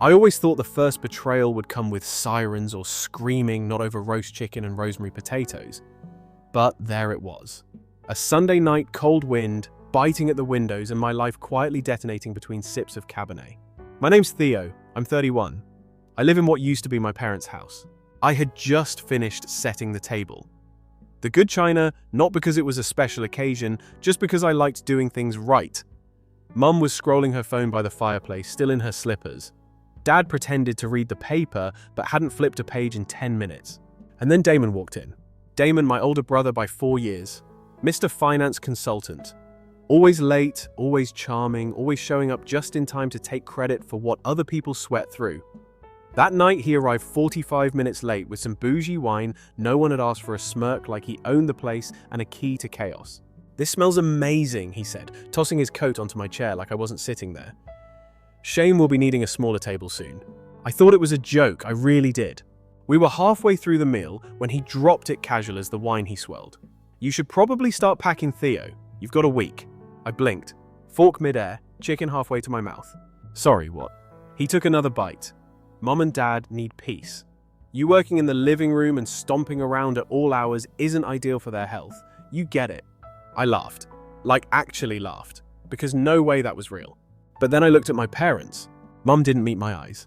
I always thought the first betrayal would come with sirens or screaming, not over roast chicken and rosemary potatoes. But there it was. A Sunday night, cold wind, biting at the windows, and my life quietly detonating between sips of Cabernet. My name's Theo. I'm 31. I live in what used to be my parents' house. I had just finished setting the table. The good china, not because it was a special occasion, just because I liked doing things right. Mum was scrolling her phone by the fireplace, still in her slippers. Dad pretended to read the paper, but hadn't flipped a page in 10 minutes. And then Damon walked in. Damon, my older brother by 4 years. Mr. Finance Consultant. Always late, always charming, always showing up just in time to take credit for what other people sweat through. That night, he arrived 45 minutes late with some bougie wine. No one had asked for a smirk, like he owned the place, and a key to chaos. "This smells amazing," he said, tossing his coat onto my chair like I wasn't sitting there. "Shame we'll be needing a smaller table soon." I thought it was a joke, I really did. We were halfway through the meal when he dropped it casual as the wine he swelled. "You should probably start packing, Theo. You've got a week." I blinked. Fork midair, chicken halfway to my mouth. "Sorry, what?" He took another bite. "Mom and Dad need peace. You working in the living room and stomping around at all hours isn't ideal for their health. You get it." I laughed. Like actually laughed. Because no way that was real. But then I looked at my parents. Mum didn't meet my eyes.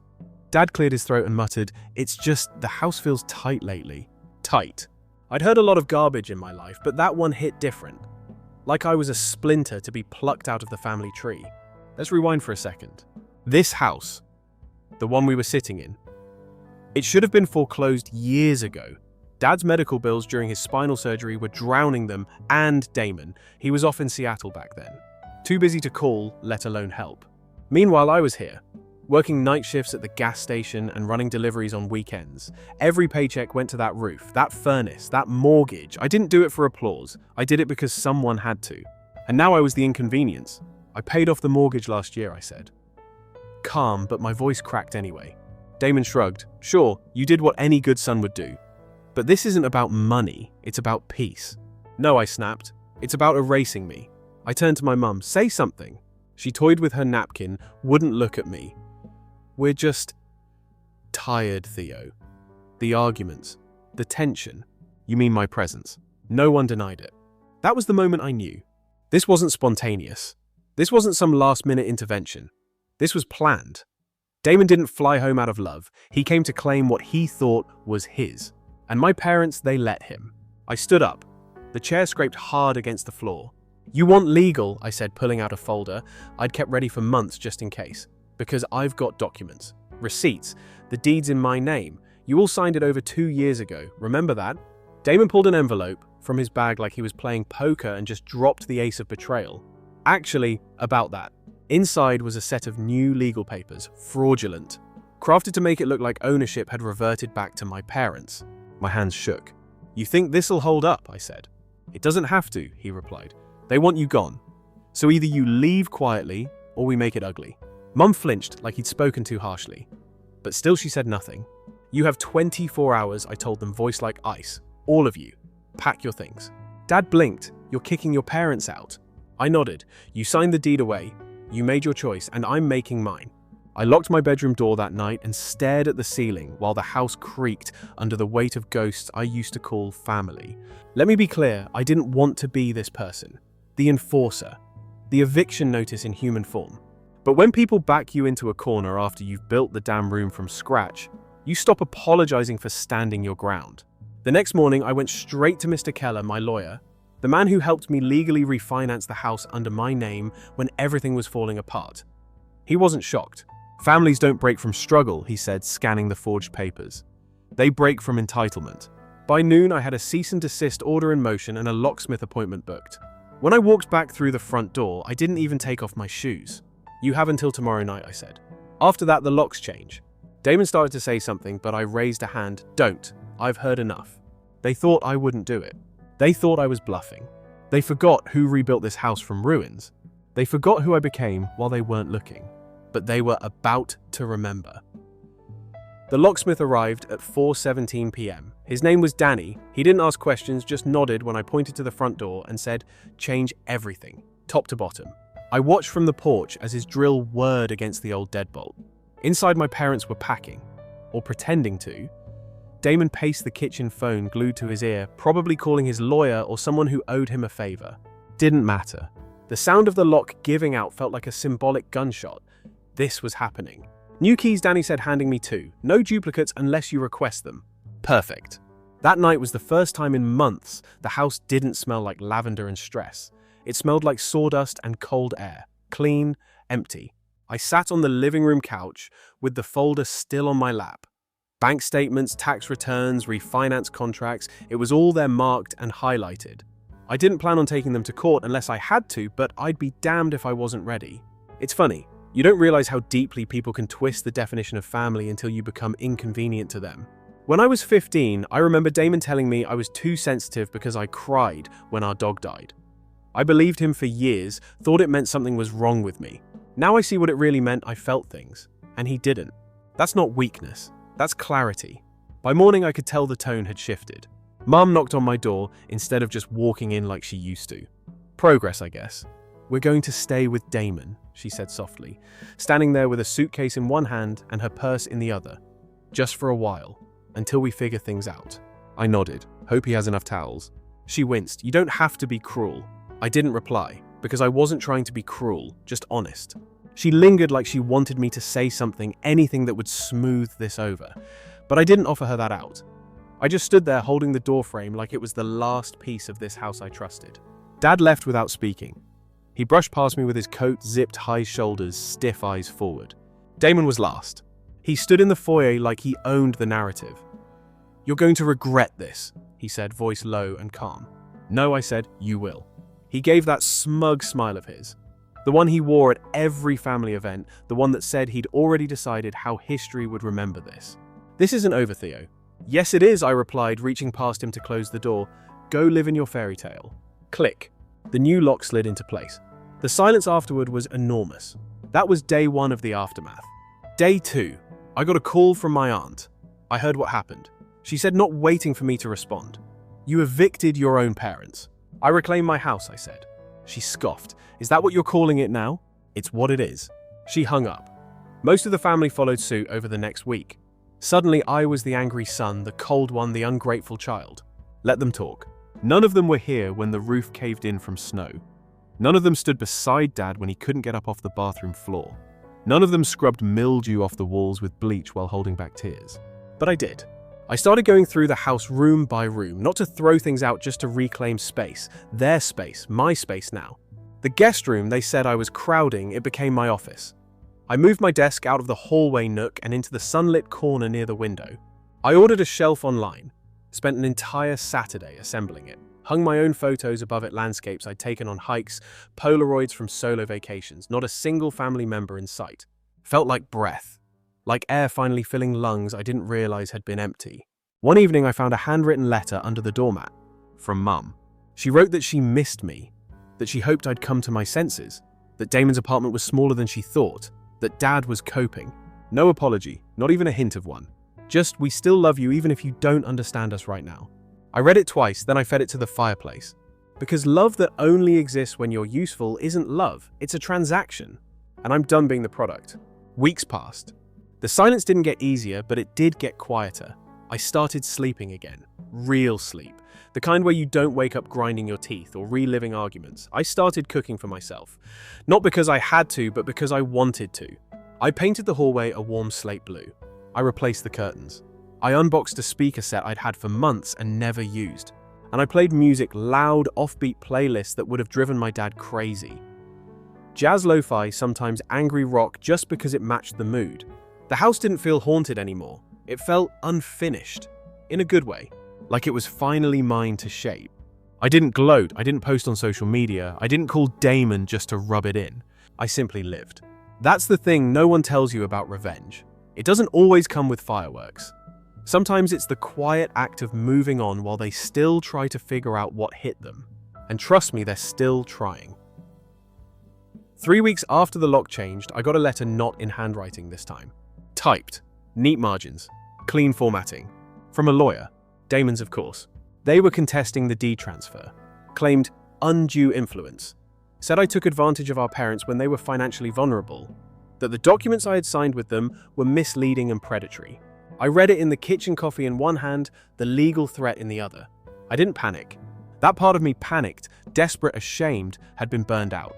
Dad cleared his throat and muttered, "It's just the house feels tight lately." Tight. I'd heard a lot of garbage in my life, but that one hit different. Like I was a splinter to be plucked out of the family tree. Let's rewind for a second. This house, the one we were sitting in, it should have been foreclosed years ago. Dad's medical bills during his spinal surgery were drowning them and Damon. He was off in Seattle back then. Too busy to call, let alone help. Meanwhile, I was here, working night shifts at the gas station and running deliveries on weekends. Every paycheck went to that roof, that furnace, that mortgage. I didn't do it for applause. I did it because someone had to. And now I was the inconvenience. "I paid off the mortgage last year," I said. Calm, but my voice cracked anyway. Damon shrugged. "Sure, you did what any good son would do. But this isn't about money, it's about peace." "No," I snapped. "It's about erasing me." I turned to my mum. "Say something." She toyed with her napkin, wouldn't look at me. "We're just tired, Theo. The arguments, the tension." "You mean my presence?" No one denied it. That was the moment I knew. This wasn't spontaneous. This wasn't some last-minute intervention. This was planned. Damon didn't fly home out of love. He came to claim what he thought was his. And my parents, they let him. I stood up. The chair scraped hard against the floor. "You want legal," I said, pulling out a folder I'd kept ready for months just in case. "Because I've got documents. Receipts. The deed's in my name. You all signed it over 2 years ago. Remember that?" Damon pulled an envelope from his bag like he was playing poker and just dropped the ace of betrayal. Actually, about that. Inside was a set of new legal papers, fraudulent, crafted to make it look like ownership had reverted back to my parents. My hands shook. "You think this'll hold up?" I said. "It doesn't have to," he replied. "They want you gone. So either you leave quietly, or we make it ugly." Mum flinched like he'd spoken too harshly. But still she said nothing. "You have 24 hours, I told them, voice like ice. All of you. Pack your things." Dad blinked. "You're kicking your parents out." I nodded. "You signed the deed away. You made your choice, and I'm making mine." I locked my bedroom door that night and stared at the ceiling while the house creaked under the weight of ghosts I used to call family. Let me be clear, I didn't want to be this person. The enforcer. The eviction notice in human form. But when people back you into a corner after you've built the damn room from scratch, you stop apologizing for standing your ground. The next morning, I went straight to Mr. Keller, my lawyer, the man who helped me legally refinance the house under my name when everything was falling apart. He wasn't shocked. "Families don't break from struggle," he said, scanning the forged papers. "They break from entitlement." By noon, I had a cease and desist order in motion and a locksmith appointment booked. When I walked back through the front door, I didn't even take off my shoes. "You have until tomorrow night," I said. "After that, the locks change." Damon started to say something, but I raised a hand. "Don't. I've heard enough." They thought I wouldn't do it. They thought I was bluffing. They forgot who rebuilt this house from ruins. They forgot who I became while they weren't looking. But they were about to remember. The locksmith arrived at 4:17 p.m. His name was Danny. He didn't ask questions, just nodded when I pointed to the front door and said, "Change everything, top to bottom." I watched from the porch as his drill whirred against the old deadbolt. Inside, my parents were packing, or pretending to. Damon paced the kitchen phone glued to his ear, probably calling his lawyer or someone who owed him a favor. Didn't matter. The sound of the lock giving out felt like a symbolic gunshot. This was happening. New keys, Danny said, handing me 2. No duplicates unless you request them. Perfect. That night was the first time in months the house didn't smell like lavender and stress. It smelled like sawdust and cold air. Clean, empty. I sat on the living room couch with the folder still on my lap. Bank statements, tax returns, refinance contracts, it was all there marked and highlighted. I didn't plan on taking them to court unless I had to, but I'd be damned if I wasn't ready. It's funny, you don't realize how deeply people can twist the definition of family until you become inconvenient to them. When I was 15, I remember Damon telling me I was too sensitive because I cried when our dog died. I believed him for years, thought it meant something was wrong with me. Now I see what it really meant. I felt things, and he didn't. That's not weakness. That's clarity. By morning, I could tell the tone had shifted. Mum knocked on my door instead of just walking in like she used to. Progress, I guess. We're going to stay with Damon, she said softly, standing there with a suitcase in one hand and her purse in the other. Just for a while, until we figure things out. I nodded. Hope he has enough towels. She winced. You don't have to be cruel. I didn't reply, because I wasn't trying to be cruel, just honest. She lingered like she wanted me to say something, anything that would smooth this over. But I didn't offer her that out. I just stood there holding the doorframe like it was the last piece of this house I trusted. Dad left without speaking. He brushed past me with his coat zipped high shoulders, stiff eyes forward. Damon was last. He stood in the foyer like he owned the narrative. You're going to regret this, he said, voice low and calm. No, I said, you will. He gave that smug smile of his. The one he wore at every family event, the one that said he'd already decided how history would remember this. This isn't over, Theo. Yes, it is, I replied, reaching past him to close the door. Go live in your fairy tale. Click. The new lock slid into place. The silence afterward was enormous. That was day 1 of the aftermath. Day 2. I got a call from my aunt. I heard what happened. She said, not waiting for me to respond. You evicted your own parents. I reclaimed my house, I said. She scoffed. Is that what you're calling it now? It's what it is. She hung up. Most of the family followed suit over the next week. Suddenly, I was the angry son, the cold one, the ungrateful child. Let them talk. None of them were here when the roof caved in from snow. None of them stood beside Dad when he couldn't get up off the bathroom floor. None of them scrubbed mildew off the walls with bleach while holding back tears. But I did. I started going through the house room by room, not to throw things out, just to reclaim space. Their space, my space now. The guest room, they said I was crowding, it became my office. I moved my desk out of the hallway nook and into the sunlit corner near the window. I ordered a shelf online, spent an entire Saturday assembling it, hung my own photos above it, landscapes I'd taken on hikes, Polaroids from solo vacations, not a single family member in sight. Felt like breath, like air finally filling lungs I didn't realize had been empty. One evening I found a handwritten letter under the doormat, from Mum. She wrote that she missed me, that she hoped I'd come to my senses, that Damon's apartment was smaller than she thought, that Dad was coping. No apology, not even a hint of one. Just, we still love you even if you don't understand us right now. I read it twice, then I fed it to the fireplace. Because love that only exists when you're useful isn't love, it's a transaction. And I'm done being the product. Weeks passed. The silence didn't get easier, but it did get quieter. I started sleeping again. Real sleep. The kind where you don't wake up grinding your teeth or reliving arguments. I started cooking for myself. Not because I had to, but because I wanted to. I painted the hallway a warm slate blue. I replaced the curtains. I unboxed a speaker set I'd had for months and never used. And I played music, loud, offbeat playlists that would have driven my dad crazy. Jazz lo-fi, sometimes angry rock, just because it matched the mood. The house didn't feel haunted anymore. It felt unfinished. In a good way. Like it was finally mine to shape. I didn't gloat, I didn't post on social media, I didn't call Damon just to rub it in. I simply lived. That's the thing no one tells you about revenge. It doesn't always come with fireworks. Sometimes it's the quiet act of moving on while they still try to figure out what hit them. And trust me, they're still trying. 3 weeks after the lock changed, I got a letter not in handwriting this time. Typed. Neat margins. Clean formatting. From a lawyer. Damon's, of course. They were contesting the deed transfer. Claimed undue influence. Said I took advantage of our parents when they were financially vulnerable. that the documents I had signed with them were misleading and predatory. I read it in the kitchen coffee in one hand, the legal threat in the other. I didn't panic. That part of me panicked, desperate, ashamed, had been burned out.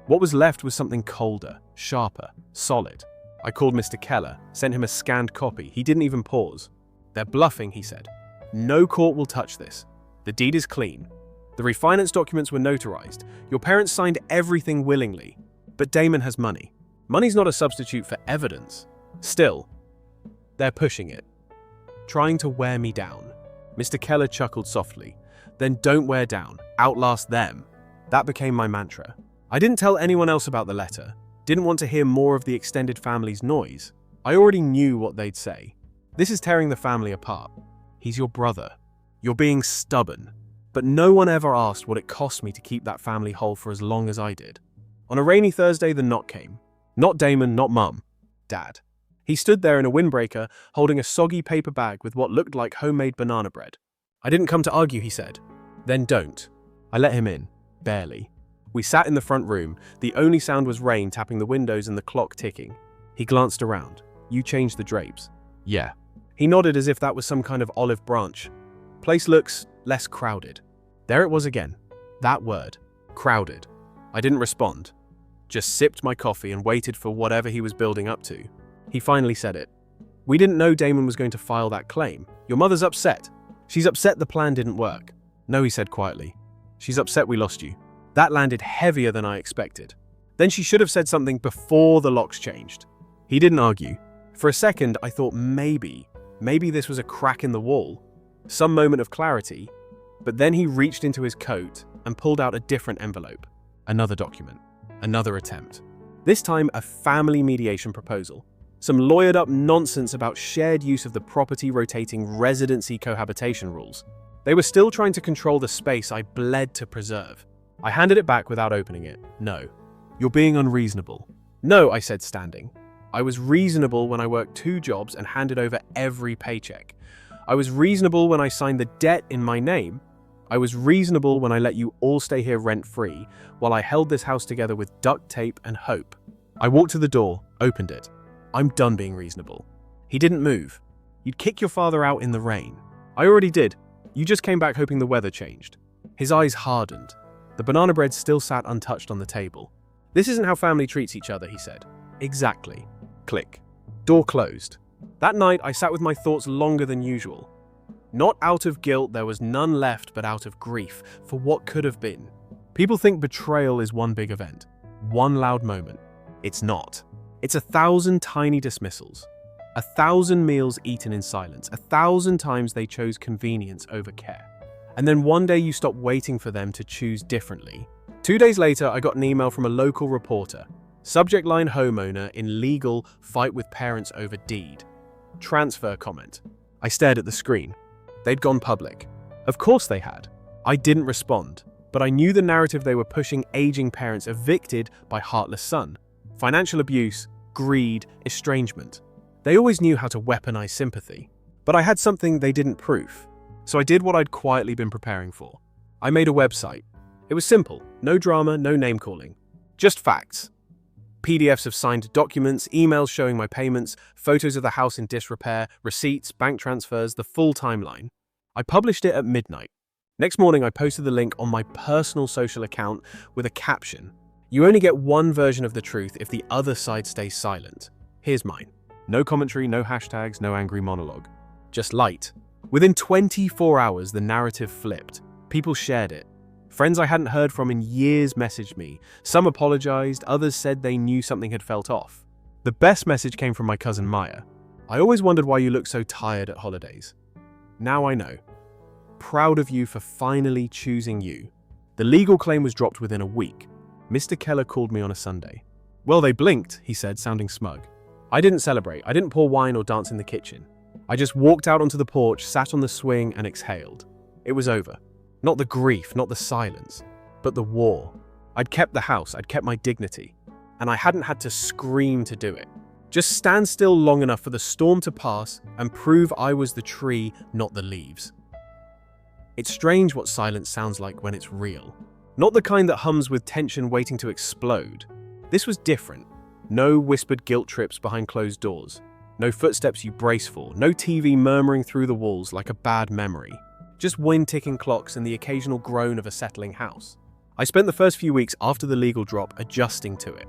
What was left was something colder, sharper, solid. I called Mr. Keller, sent him a scanned copy. He didn't even pause. "They're bluffing," he said. "No court will touch this. The deed is clean. The refinance documents were notarized. Your parents signed everything willingly. But Damon has money. Money's not a substitute for evidence. Still, they're pushing it. Trying to wear me down." Mr. Keller chuckled softly. "Then don't wear down. Outlast them." That became my mantra. I didn't tell anyone else about the letter. Didn't want to hear more of the extended family's noise. I already knew what they'd say. "This is tearing the family apart. He's your brother. You're being stubborn." But no one ever asked what it cost me to keep that family whole for as long as I did. On a rainy Thursday, the knock came. Not Damon, not Mum. Dad. He stood there in a windbreaker, holding a soggy paper bag with what looked like homemade banana bread. "I didn't come to argue," he said. "Then don't." I let him in. Barely. We sat in the front room. The only sound was rain tapping the windows and the clock ticking. He glanced around. "You changed the drapes." "Yeah." He nodded as if that was some kind of olive branch. "Place looks less crowded." There it was again. That word. Crowded. I didn't respond. Just sipped my coffee and waited for whatever he was building up to. He finally said it. "We didn't know Damon was going to file that claim. Your mother's upset. She's upset the plan didn't work." "No," he said quietly. "She's upset we lost you." That landed heavier than I expected. Then she should have said something before the locks changed. He didn't argue. For a second, I thought maybe this was a crack in the wall. Some moment of clarity. But then he reached into his coat and pulled out a different envelope. Another document. Another attempt. This time, a family mediation proposal. Some lawyered up nonsense about shared use of the property rotating residency cohabitation rules. They were still trying to control the space I bled to preserve. I handed it back without opening it. "No. You're being unreasonable." "No," I said, standing. "I was reasonable when I worked 2 jobs and handed over every paycheck. I was reasonable when I signed the debt in my name. I was reasonable when I let you all stay here rent-free while I held this house together with duct tape and hope." I walked to the door, opened it. "I'm done being reasonable." He didn't move. "You'd kick your father out in the rain." "I already did. You just came back hoping the weather changed." His eyes hardened. The banana bread still sat untouched on the table. "This isn't how family treats each other," he said. "Exactly." Click. Door closed. That night, I sat with my thoughts longer than usual. Not out of guilt, there was none left, but out of grief for what could have been. People think betrayal is one big event, one loud moment. It's not. It's 1,000 tiny dismissals, 1,000 meals eaten in silence, 1,000 times they chose convenience over care. And then one day you stop waiting for them to choose differently. 2 days later, I got an email from a local reporter. Subject line: homeowner in legal fight with parents over deed. Transfer comment. I stared at the screen. They'd gone public. Of course they had. I didn't respond, but I knew the narrative they were pushing: aging parents evicted by heartless son. Financial abuse, greed, estrangement. They always knew how to weaponize sympathy. But I had something they didn't proof. So I did what I'd quietly been preparing for. I made a website. It was simple. No drama, no name-calling. Just facts. PDFs of signed documents, emails showing my payments, photos of the house in disrepair, receipts, bank transfers, the full timeline. I published it at midnight. Next morning, I posted the link on my personal social account with a caption. "You only get one version of the truth if the other side stays silent. Here's mine." No commentary, no hashtags, no angry monologue. Just light. Within 24 hours, the narrative flipped. People shared it. Friends I hadn't heard from in years messaged me. Some apologized, others said they knew something had felt off. The best message came from my cousin Maya. "I always wondered why you look so tired at holidays. Now I know. Proud of you for finally choosing you." The legal claim was dropped within a week. Mr. Keller called me on a Sunday. "Well, they blinked," he said, sounding smug. I didn't celebrate. I didn't pour wine or dance in the kitchen. I just walked out onto the porch, sat on the swing, and exhaled. It was over. Not the grief, not the silence, but the war. I'd kept the house, I'd kept my dignity, and I hadn't had to scream to do it. Just stand still long enough for the storm to pass and prove I was the tree, not the leaves. It's strange what silence sounds like when it's real. Not the kind that hums with tension waiting to explode. This was different. No whispered guilt trips behind closed doors. No footsteps you brace for. No TV murmuring through the walls like a bad memory. Just wind-ticking clocks and the occasional groan of a settling house. I spent the first few weeks after the legal drop adjusting to it.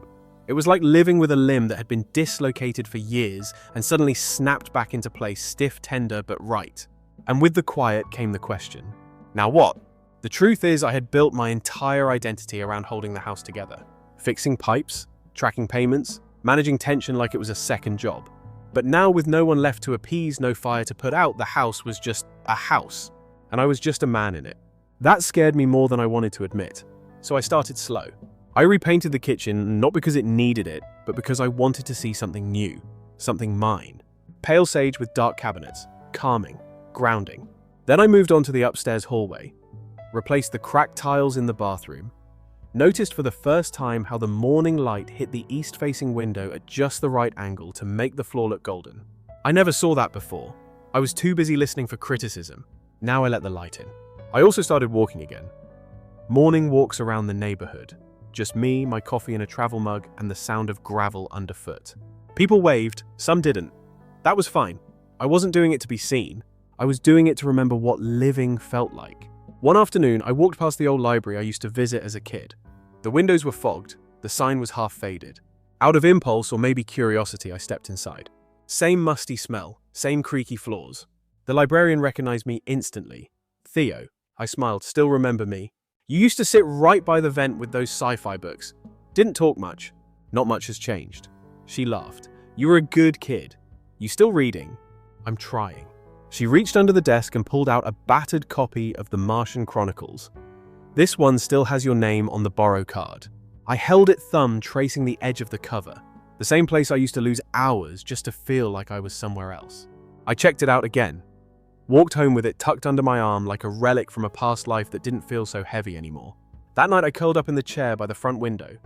It was like living with a limb that had been dislocated for years and suddenly snapped back into place, stiff, tender, but right. And with the quiet came the question. Now what? The truth is I had built my entire identity around holding the house together. Fixing pipes, tracking payments, managing tension like it was a second job. But now with no one left to appease, no fire to put out, the house was just a house. And I was just a man in it. That scared me more than I wanted to admit. So I started slow. I repainted the kitchen, not because it needed it, but because I wanted to see something new, something mine. Pale sage with dark cabinets, calming, grounding. Then I moved on to the upstairs hallway, replaced the cracked tiles in the bathroom, noticed for the first time how the morning light hit the east-facing window at just the right angle to make the floor look golden. I never saw that before. I was too busy listening for criticism. Now I let the light in. I also started walking again. Morning walks around the neighborhood. Just me, my coffee in a travel mug, and the sound of gravel underfoot. People waved, some didn't. That was fine. I wasn't doing it to be seen. I was doing it to remember what living felt like. One afternoon, I walked past the old library I used to visit as a kid. The windows were fogged, the sign was half faded. Out of impulse or maybe curiosity, I stepped inside. Same musty smell, same creaky floors. The librarian recognized me instantly. Theo, I smiled, still remember me. You used to sit right by the vent with those sci-fi books. Didn't talk much. Not much has changed. She laughed. You were a good kid. You still reading? I'm trying. She reached under the desk and pulled out a battered copy of the Martian Chronicles. This one still has your name on the borrow card. I held it thumb, tracing the edge of the cover. The same place I used to lose hours just to feel like I was somewhere else. I checked it out again. Walked home with it tucked under my arm like a relic from a past life that didn't feel so heavy anymore. That night I curled up in the chair by the front window.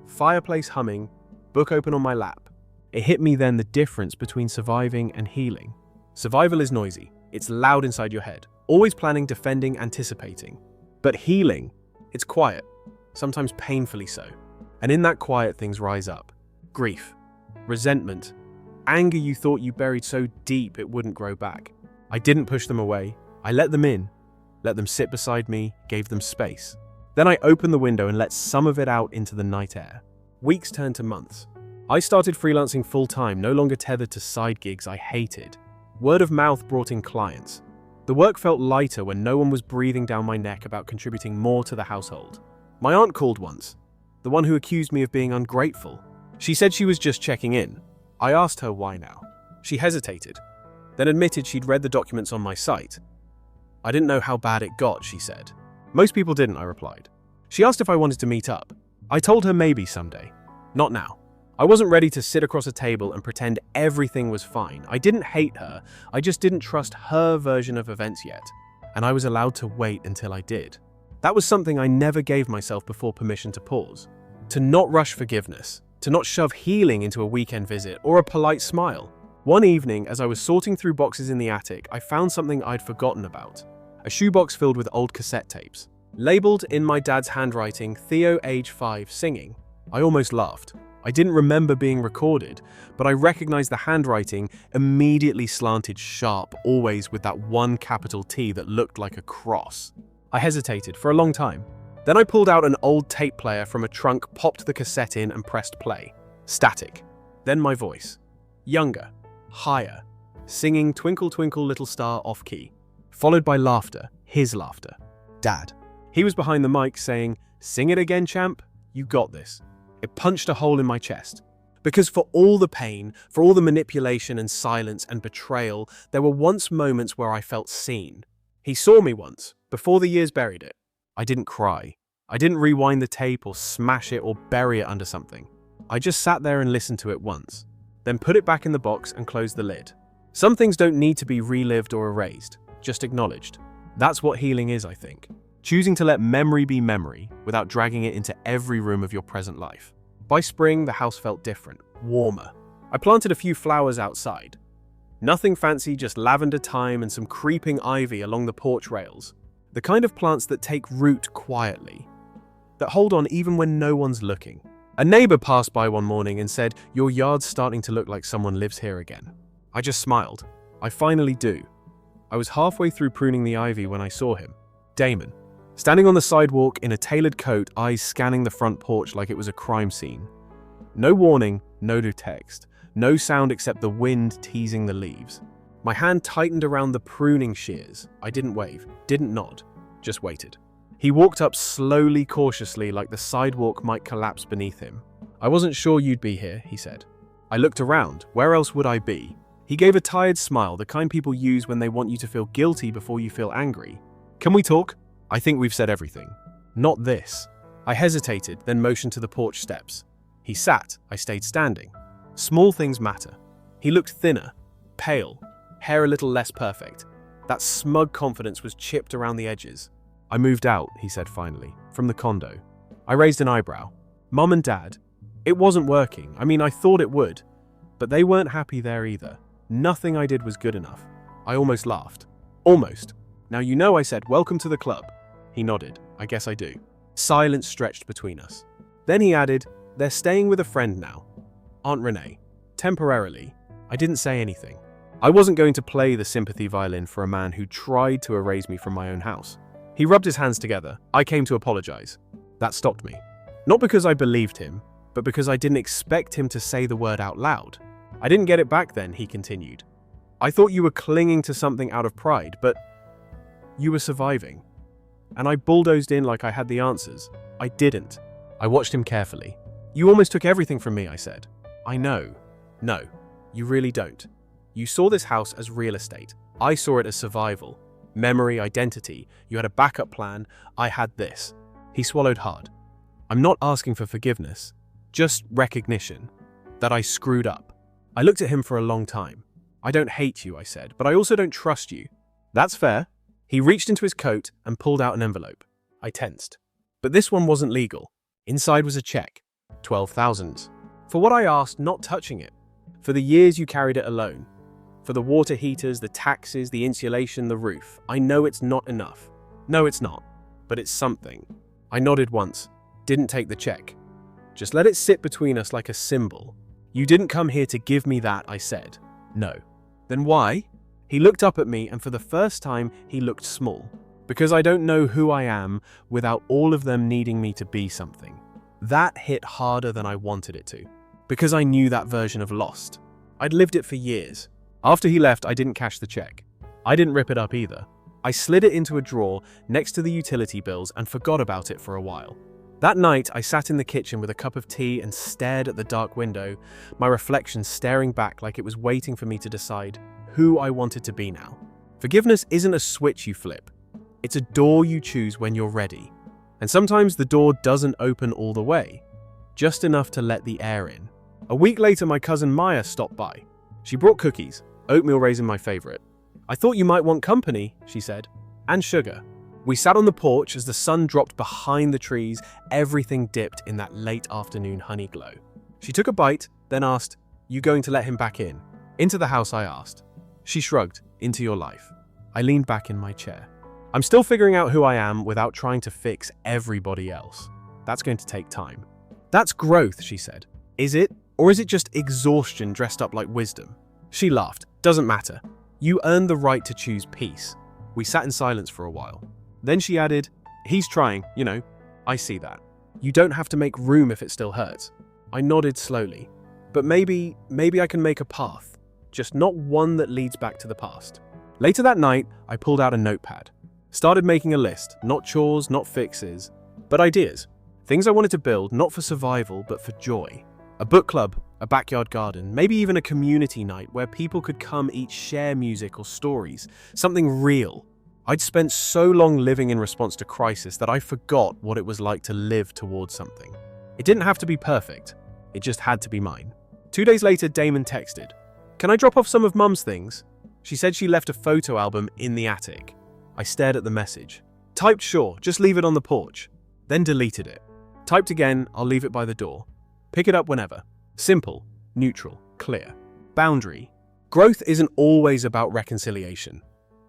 Fireplace humming, book open on my lap. It hit me then the difference between surviving and healing. Survival is noisy. It's loud inside your head. Always planning, defending, anticipating. But healing, it's quiet. Sometimes painfully so. And in that quiet things rise up. Grief, resentment, anger you thought you buried so deep it wouldn't grow back. I didn't push them away. I let them in, let them sit beside me, gave them space. Then I opened the window and let some of it out into the night air. Weeks turned to months. I started freelancing full-time, no longer tethered to side gigs I hated. Word of mouth brought in clients. The work felt lighter when no one was breathing down my neck about contributing more to the household. My aunt called once, the one who accused me of being ungrateful. She said she was just checking in. I asked her why now. She hesitated, then admitted she'd read the documents on my site. I didn't know how bad it got, she said. Most people didn't, I replied. She asked if I wanted to meet up. I told her maybe someday. Not now. I wasn't ready to sit across a table and pretend everything was fine. I didn't hate her, I just didn't trust her version of events yet. And I was allowed to wait until I did. That was something I never gave myself before permission to pause. To not rush forgiveness. To not shove healing into a weekend visit or a polite smile. One evening, as I was sorting through boxes in the attic, I found something I'd forgotten about. A shoebox filled with old cassette tapes. Labeled in my dad's handwriting, Theo, age 5, singing. I almost laughed. I didn't remember being recorded, but I recognized the handwriting immediately slanted sharp, always with that one capital T that looked like a cross. I hesitated for a long time. Then I pulled out an old tape player from a trunk, popped the cassette in and pressed play. Static. Then my voice. Younger. Higher, singing Twinkle Twinkle Little Star off key, followed by laughter, his laughter. Dad. He was behind the mic saying, "Sing it again, champ, you got this." It punched a hole in my chest. Because for all the pain, for all the manipulation and silence and betrayal, there were once moments where I felt seen. He saw me once, before the years buried it. I didn't cry. I didn't rewind the tape or smash it or bury it under something. I just sat there and listened to it once. Then put it back in the box and closed the lid. Some things don't need to be relived or erased, just acknowledged. That's what healing is, I think. Choosing to let memory be memory without dragging it into every room of your present life. By spring, the house felt different, warmer. I planted a few flowers outside. Nothing fancy, just lavender, thyme, and some creeping ivy along the porch rails. The kind of plants that take root quietly, that hold on even when no one's looking. A neighbor passed by one morning and said, "Your yard's starting to look like someone lives here again." I just smiled. I finally do. I was halfway through pruning the ivy when I saw him. Damon, standing on the sidewalk in a tailored coat, eyes scanning the front porch like it was a crime scene. No warning, no text, no sound except the wind teasing the leaves. My hand tightened around the pruning shears. I didn't wave, didn't nod, just waited. He walked up slowly, cautiously, like the sidewalk might collapse beneath him. "I wasn't sure you'd be here," he said. I looked around. Where else would I be? He gave a tired smile, the kind people use when they want you to feel guilty before you feel angry. "Can we talk?" "I think we've said everything." "Not this." I hesitated, then motioned to the porch steps. He sat. I stayed standing. Small things matter. He looked thinner, pale, hair a little less perfect. That smug confidence was chipped around the edges. "I moved out," he said finally, "from the condo." I raised an eyebrow. "Mum and Dad?" It wasn't working. I mean, I thought it would. But they weren't happy there either. Nothing I did was good enough. I almost laughed. "Almost. Now you know," I said, "welcome to the club." He nodded. "I guess I do." Silence stretched between us. Then he added, "They're staying with a friend now. Aunt Renee. Temporarily." I didn't say anything. I wasn't going to play the sympathy violin for a man who tried to erase me from my own house. He rubbed his hands together. "I came to apologize." That stopped me. Not because I believed him, but because I didn't expect him to say the word out loud. "I didn't get it back then," he continued. "I thought you were clinging to something out of pride, but you were surviving." And I bulldozed in like I had the answers. I didn't. I watched him carefully. "You almost took everything from me," I said. "I know." "No, you really don't. You saw this house as real estate. I saw it as survival. Memory, identity. You had a backup plan. I had this." He swallowed hard. "I'm not asking for forgiveness, just recognition that I screwed up." I looked at him for a long time. "I don't hate you," I said, "but I also don't trust you." "That's fair." He reached into his coat and pulled out an envelope. I tensed. But this one wasn't legal. Inside was a check. 12,000. For what I asked, not touching it. For the years you carried it alone. For the water heaters, the taxes, the insulation, the roof. I know it's not enough. No, it's not. But it's something. I nodded once. Didn't take the check. "Just let it sit between us like a symbol." "You didn't come here to give me that," I said. "No." "Then why?" He looked up at me, and for the first time, he looked small. "Because I don't know who I am without all of them needing me to be something." That hit harder than I wanted it to. Because I knew that version of Lost. I'd lived it for years. After he left, I didn't cash the check. I didn't rip it up either. I slid it into a drawer next to the utility bills and forgot about it for a while. That night, I sat in the kitchen with a cup of tea and stared at the dark window, my reflection staring back like it was waiting for me to decide who I wanted to be now. Forgiveness isn't a switch you flip. It's a door you choose when you're ready. And sometimes the door doesn't open all the way, just enough to let the air in. A week later, my cousin Maya stopped by. She brought cookies, oatmeal raisin my favorite. "I thought you might want company," she said, "and sugar." We sat on the porch as the sun dropped behind the trees, everything dipped in that late afternoon honey glow. She took a bite, then asked, "You going to let him back in?" "Into the house," I asked. She shrugged, "Into your life." I leaned back in my chair. I'm still figuring out who I am without trying to fix everybody else. That's going to take time. "That's growth," she said. "Is it? Or is it just exhaustion dressed up like wisdom?" She laughed. "Doesn't matter. You earned the right to choose peace." We sat in silence for a while. Then she added, "He's trying, you know. I see that. You don't have to make room if it still hurts." I nodded slowly. "But maybe I can make a path. Just not one that leads back to the past." Later that night, I pulled out a notepad. Started making a list, not chores, not fixes, but ideas. Things I wanted to build, not for survival, but for joy. A book club, a backyard garden, maybe even a community night where people could come each share music or stories, something real. I'd spent so long living in response to crisis that I forgot what it was like to live towards something. It didn't have to be perfect. It just had to be mine. 2 days later, Damon texted, "Can I drop off some of Mum's things?" She said she left a photo album in the attic. I stared at the message. Typed, "Sure, just leave it on the porch." Then deleted it. Typed again, "I'll leave it by the door. Pick it up whenever." Simple, neutral, clear. Boundary. Growth isn't always about reconciliation.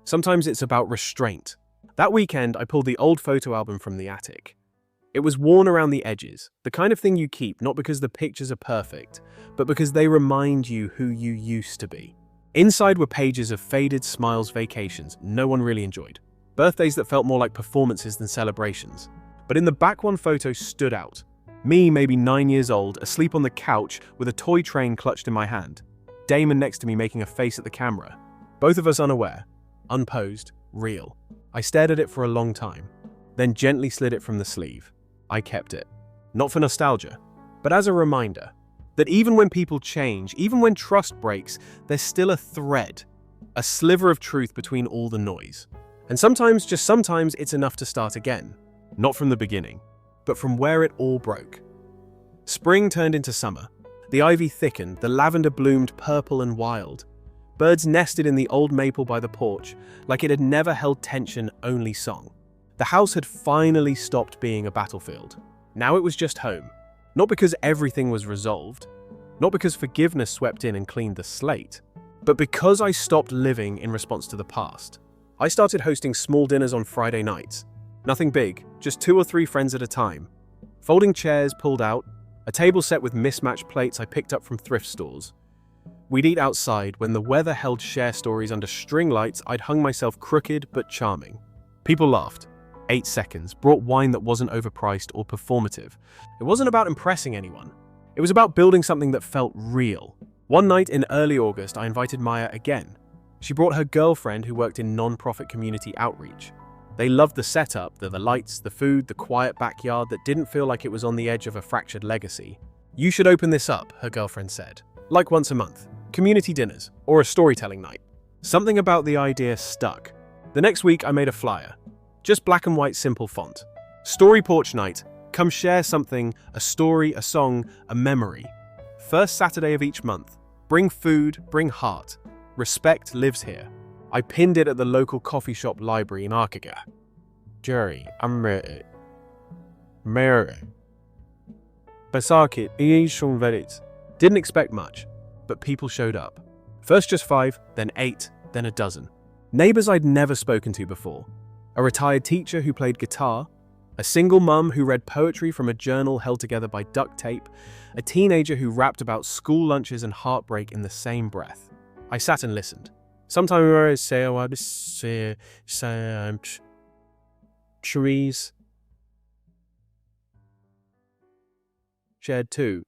Sometimes it's about restraint. That weekend, I pulled the old photo album from the attic. It was worn around the edges, the kind of thing you keep not because the pictures are perfect, but because they remind you who you used to be. Inside were pages of faded smiles vacations no one really enjoyed. Birthdays that felt more like performances than celebrations. But in the back one photo stood out. Me, maybe 9 years old, asleep on the couch with a toy train clutched in my hand. Damon next to me making a face at the camera. Both of us unaware, unposed, real. I stared at it for a long time, then gently slid it from the sleeve. I kept it. Not for nostalgia, but as a reminder that even when people change, even when trust breaks, there's still a thread, a sliver of truth between all the noise. And sometimes, just sometimes, it's enough to start again. Not from the beginning, but from where it all broke. Spring turned into summer. The ivy thickened, the lavender bloomed purple and wild. Birds nested in the old maple by the porch, like it had never held tension, only song. The house had finally stopped being a battlefield. Now it was just home. Not because everything was resolved, not because forgiveness swept in and cleaned the slate, but because I stopped living in response to the past. I started hosting small dinners on Friday nights. Nothing big, just 2 or 3 friends at a time. Folding chairs pulled out, a table set with mismatched plates I picked up from thrift stores. We'd eat outside. When the weather held share stories under string lights, I'd hung myself crooked but charming. People laughed. 8 seconds, brought wine that wasn't overpriced or performative. It wasn't about impressing anyone. It was about building something that felt real. One night in early August, I invited Maya again. She brought her girlfriend who worked in non-profit community outreach. They loved the setup, the lights, the food, the quiet backyard that didn't feel like it was on the edge of a fractured legacy. "You should open this up," her girlfriend said. "Like once a month. Community dinners, or a storytelling night." Something about the idea stuck. The next week, I made a flyer. Just black and white simple font. Story Porch Night. Come share something, a story, a song, a memory. First Saturday of each month. Bring food, bring heart. Respect lives here. I pinned it at the local coffee shop library in Arkaga. Jerry, I'm ready. Mary. Basakit, Iishon Verit. Didn't expect much, but people showed up. First just 5, then 8, then a dozen. Neighbors I'd never spoken to before. A retired teacher who played guitar, a single mum who read poetry from a journal held together by duct tape, a teenager who rapped about school lunches and heartbreak in the same breath. I sat and listened. Sometimes I say trees shared too.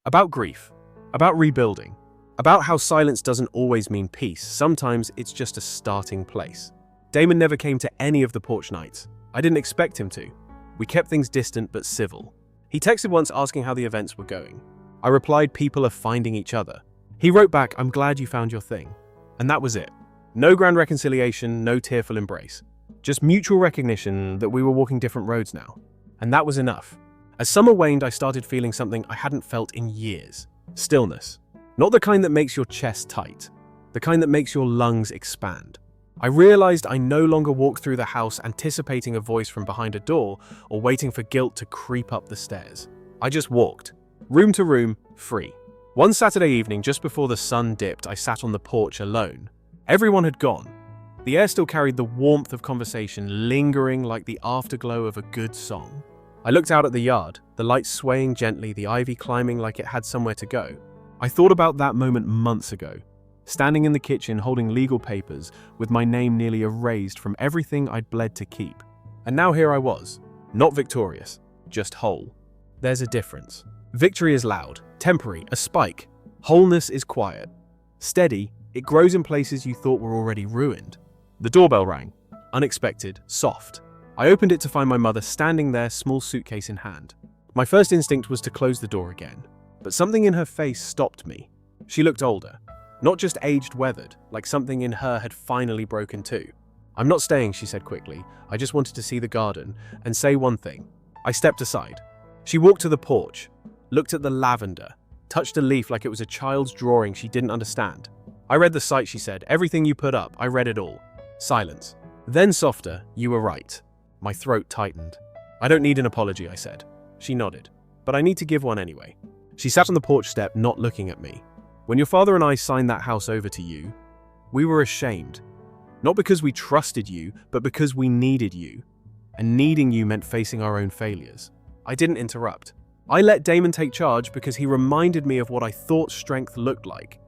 About grief, about rebuilding, about how silence doesn't always mean peace. Sometimes it's just a starting place. Damon never came to any of the porch nights. I didn't expect him to. We kept things distant but civil. He texted once asking how the events were going. I replied, "People are finding each other." He wrote back, "I'm glad you found your thing." And that was it. No grand reconciliation, no tearful embrace. Just mutual recognition that we were walking different roads now. And that was enough. As summer waned, I started feeling something I hadn't felt in years. Stillness. Not the kind that makes your chest tight. The kind that makes your lungs expand. I realized I no longer walked through the house anticipating a voice from behind a door or waiting for guilt to creep up the stairs. I just walked, room to room, free. One Saturday evening, just before the sun dipped, I sat on the porch alone. Everyone had gone. The air still carried the warmth of conversation, lingering like the afterglow of a good song. I looked out at the yard, the lights swaying gently, the ivy climbing like it had somewhere to go. I thought about that moment months ago. Standing in the kitchen holding legal papers with my name nearly erased from everything I'd bled to keep. And now here I was, not victorious, just whole. There's a difference. Victory is loud, temporary, a spike. Wholeness is quiet. Steady, it grows in places you thought were already ruined. The doorbell rang, unexpected, soft. I opened it to find my mother standing there, small suitcase in hand. My first instinct was to close the door again, but something in her face stopped me. She looked older. Not just aged weathered, like something in her had finally broken too. "I'm not staying," she said quickly. "I just wanted to see the garden and say one thing." I stepped aside. She walked to the porch, looked at the lavender, touched a leaf like it was a child's drawing she didn't understand. "I read the site," she said. "Everything you put up, I read it all." Silence. Then softer, "You were right." My throat tightened. "I don't need an apology," I said. She nodded. "But I need to give one anyway." She sat on the porch step, not looking at me. "When your father and I signed that house over to you, we were ashamed. Not because we trusted you, but because we needed you. and needing you meant facing our own failures. I didn't interrupt. I let Damon take charge because he reminded me of what I thought strength looked like.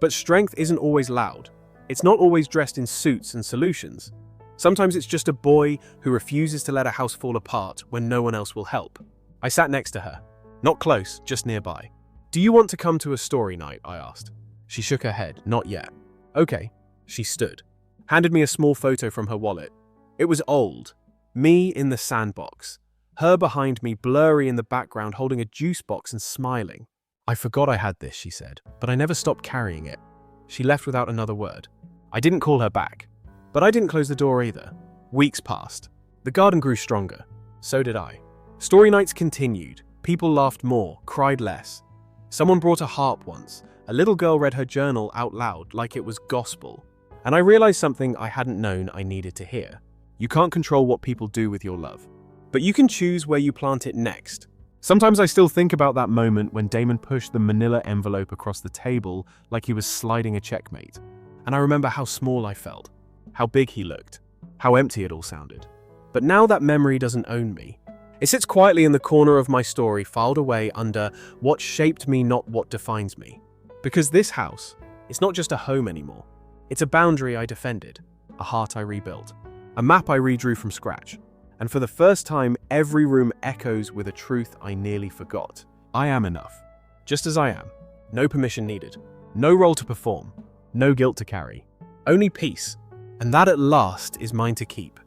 But strength isn't always loud. It's not always dressed in suits and solutions. Sometimes it's just a boy who refuses to let a house fall apart when no one else will help. I sat next to her. Not close, just nearby. "Do you want to come to a story night?" I asked. She shook her head. "Not yet." "Okay." She stood, handed me a small photo from her wallet. It was old. Me in the sandbox. Her behind me, blurry in the background, holding a juice box and smiling. "I forgot I had this," she said, "but I never stopped carrying it." She left without another word. I didn't call her back, but I didn't close the door either. Weeks passed. The garden grew stronger. So did I. Story nights continued. People laughed more, cried less. Someone brought a harp once. A little girl read her journal out loud like it was gospel. And I realized something I hadn't known I needed to hear. You can't control what people do with your love, but you can choose where you plant it next. Sometimes I still think about that moment when Damon pushed the manila envelope across the table like he was sliding a checkmate. And I remember how small I felt, how big he looked, how empty it all sounded. But now that memory doesn't own me. It sits quietly in the corner of my story, filed away under what shaped me, not what defines me. Because this house, it's not just a home anymore. It's a boundary I defended, a heart I rebuilt, a map I redrew from scratch. And for the first time, every room echoes with a truth I nearly forgot. I am enough, just as I am. No permission needed. No role to perform. No guilt to carry. Only peace. And that at last is mine to keep.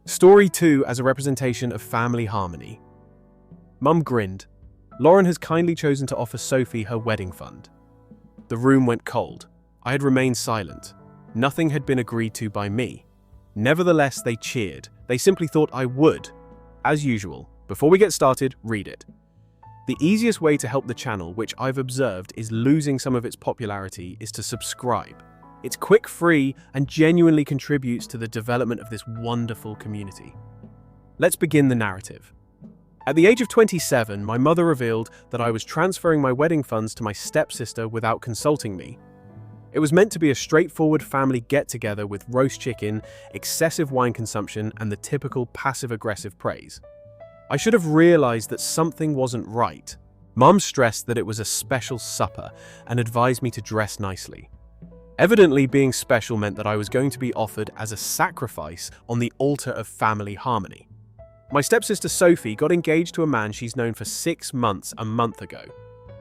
Story 2 as a representation of family harmony. Mum grinned. Lauren has kindly chosen to offer Sophie her wedding fund. The room went cold. I had remained silent. Nothing had been agreed to by me. Nevertheless, they cheered. They simply thought I would. As usual, before we get started, read it. The easiest way to help the channel, which I've observed is losing some of its popularity, is to subscribe. It's quick, free, and genuinely contributes to the development of this wonderful community. Let's begin the narrative. At the age of 27, my mother revealed that I was transferring my wedding funds to my stepsister without consulting me. It was meant to be a straightforward family get-together with roast chicken, excessive wine consumption, and the typical passive-aggressive praise. I should have realized that something wasn't right. Mum stressed that it was a special supper and advised me to dress nicely. Evidently, being special meant that I was going to be offered as a sacrifice on the altar of family harmony. My stepsister Sophie got engaged to a man she's known for 6 months a month ago.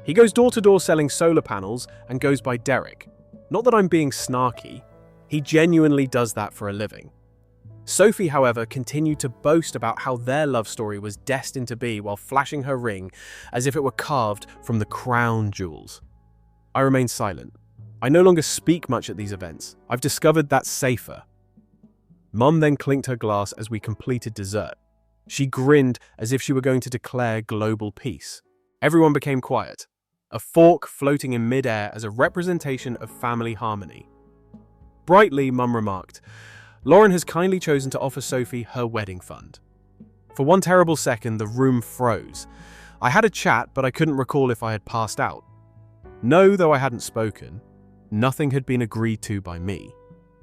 He goes door-to-door selling solar panels and goes by Derek. Not that I'm being snarky, he genuinely does that for a living. Sophie, however, continued to boast about how their love story was destined to be while flashing her ring as if it were carved from the crown jewels. I remained silent. I no longer speak much at these events. I've discovered that's safer. Mum then clinked her glass as we completed dessert. She grinned as if she were going to declare global peace. Everyone became quiet. A fork floating in mid-air as a representation of family harmony. Brightly, Mum remarked, "Lauren has kindly chosen to offer Sophie her wedding fund." For one terrible second, the room froze. I had a chat, but I couldn't recall if I had passed out. No, though I hadn't spoken. Nothing had been agreed to by me.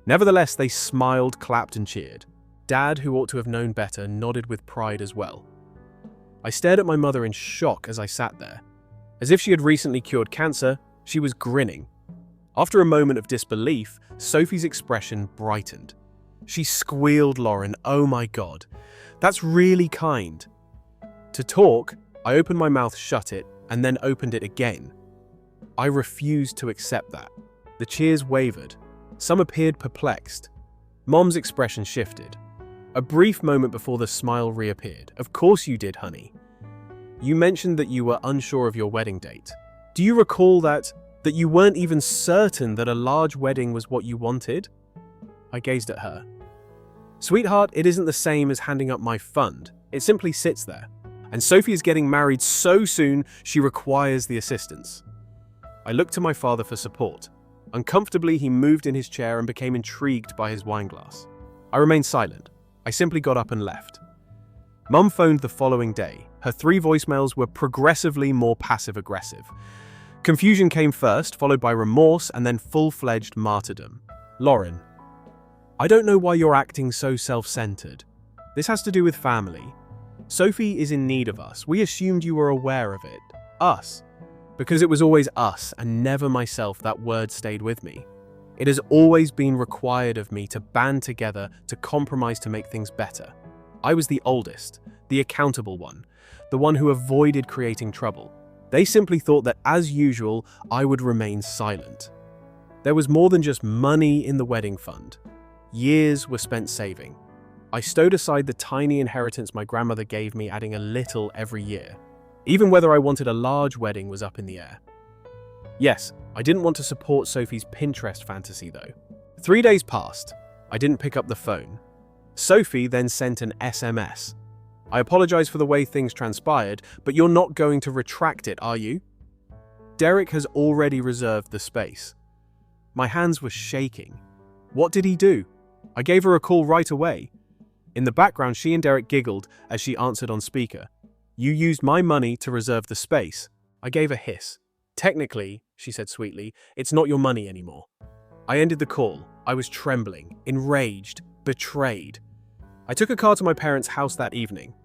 Nevertheless, they smiled, clapped, and cheered. Dad, who ought to have known better, nodded with pride as well. I stared at my mother in shock as I sat there. As if she had recently cured cancer, she was grinning. After a moment of disbelief, Sophie's expression brightened. She squealed, "Lauren, oh my God, that's really kind." To talk, I opened my mouth, shut it, and then opened it again. I refused to accept that. The cheers wavered. Some appeared perplexed. Mom's expression shifted. A brief moment before the smile reappeared. "Of course you did, honey. You mentioned that you were unsure of your wedding date. Do you recall that you weren't even certain that a large wedding was what you wanted?" I gazed at her. "Sweetheart, it isn't the same as handing up my fund. It simply sits there. And Sophie is getting married so soon, she requires the assistance." I looked to my father for support. Uncomfortably, he moved in his chair and became intrigued by his wineglass. I remained silent. I simply got up and left. Mum phoned the following day. Her 3 voicemails were progressively more passive-aggressive. Confusion came first, followed by remorse, and then full-fledged martyrdom. "Lauren, I don't know why you're acting so self-centered. This has to do with family. Sophie is in need of us. We assumed you were aware of it. Us. Because it was always us and never myself, that word stayed with me. It has always been required of me to band together, to compromise to make things better. I was the oldest, the accountable one, the one who avoided creating trouble. They simply thought that, as usual, I would remain silent. There was more than just money in the wedding fund. Years were spent saving. I stowed aside the tiny inheritance my grandmother gave me, adding a little every year. Even whether I wanted a large wedding was up in the air. Yes, I didn't want to support Sophie's Pinterest fantasy though. 3 days passed. I didn't pick up the phone. Sophie then sent an SMS. I apologize for the way things transpired, but you're not going to retract it, are you? Derek has already reserved the space. My hands were shaking. What did he do? I gave her a call right away. In the background, she and Derek giggled as she answered on speaker. You used my money to reserve the space. I gave a hiss. Technically, she said sweetly, it's not your money anymore. I ended the call. I was trembling, enraged, betrayed. I took a car to my parents' house that evening.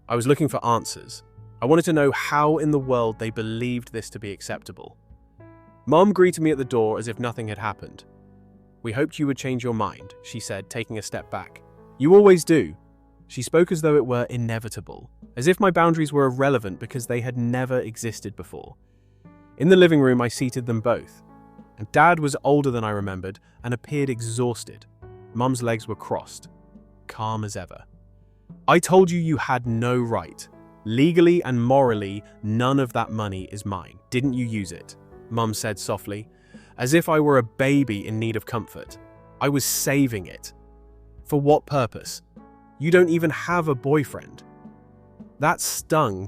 I was looking for answers. I wanted to know how in the world they believed this to be acceptable. Mom greeted me at the door as if nothing had happened. We hoped you would change your mind, she said, taking a step back. You always do. She spoke as though it were inevitable, as if my boundaries were irrelevant because they had never existed before. In the living room, I seated them both, and Dad was older than I remembered and appeared exhausted. Mum's legs were crossed, calm as ever. I told you had no right. Legally and morally, none of that money is mine. Didn't you use it? Mum said softly, as if I were a baby in need of comfort. I was saving it. For what purpose? You don't even have a boyfriend. That stung,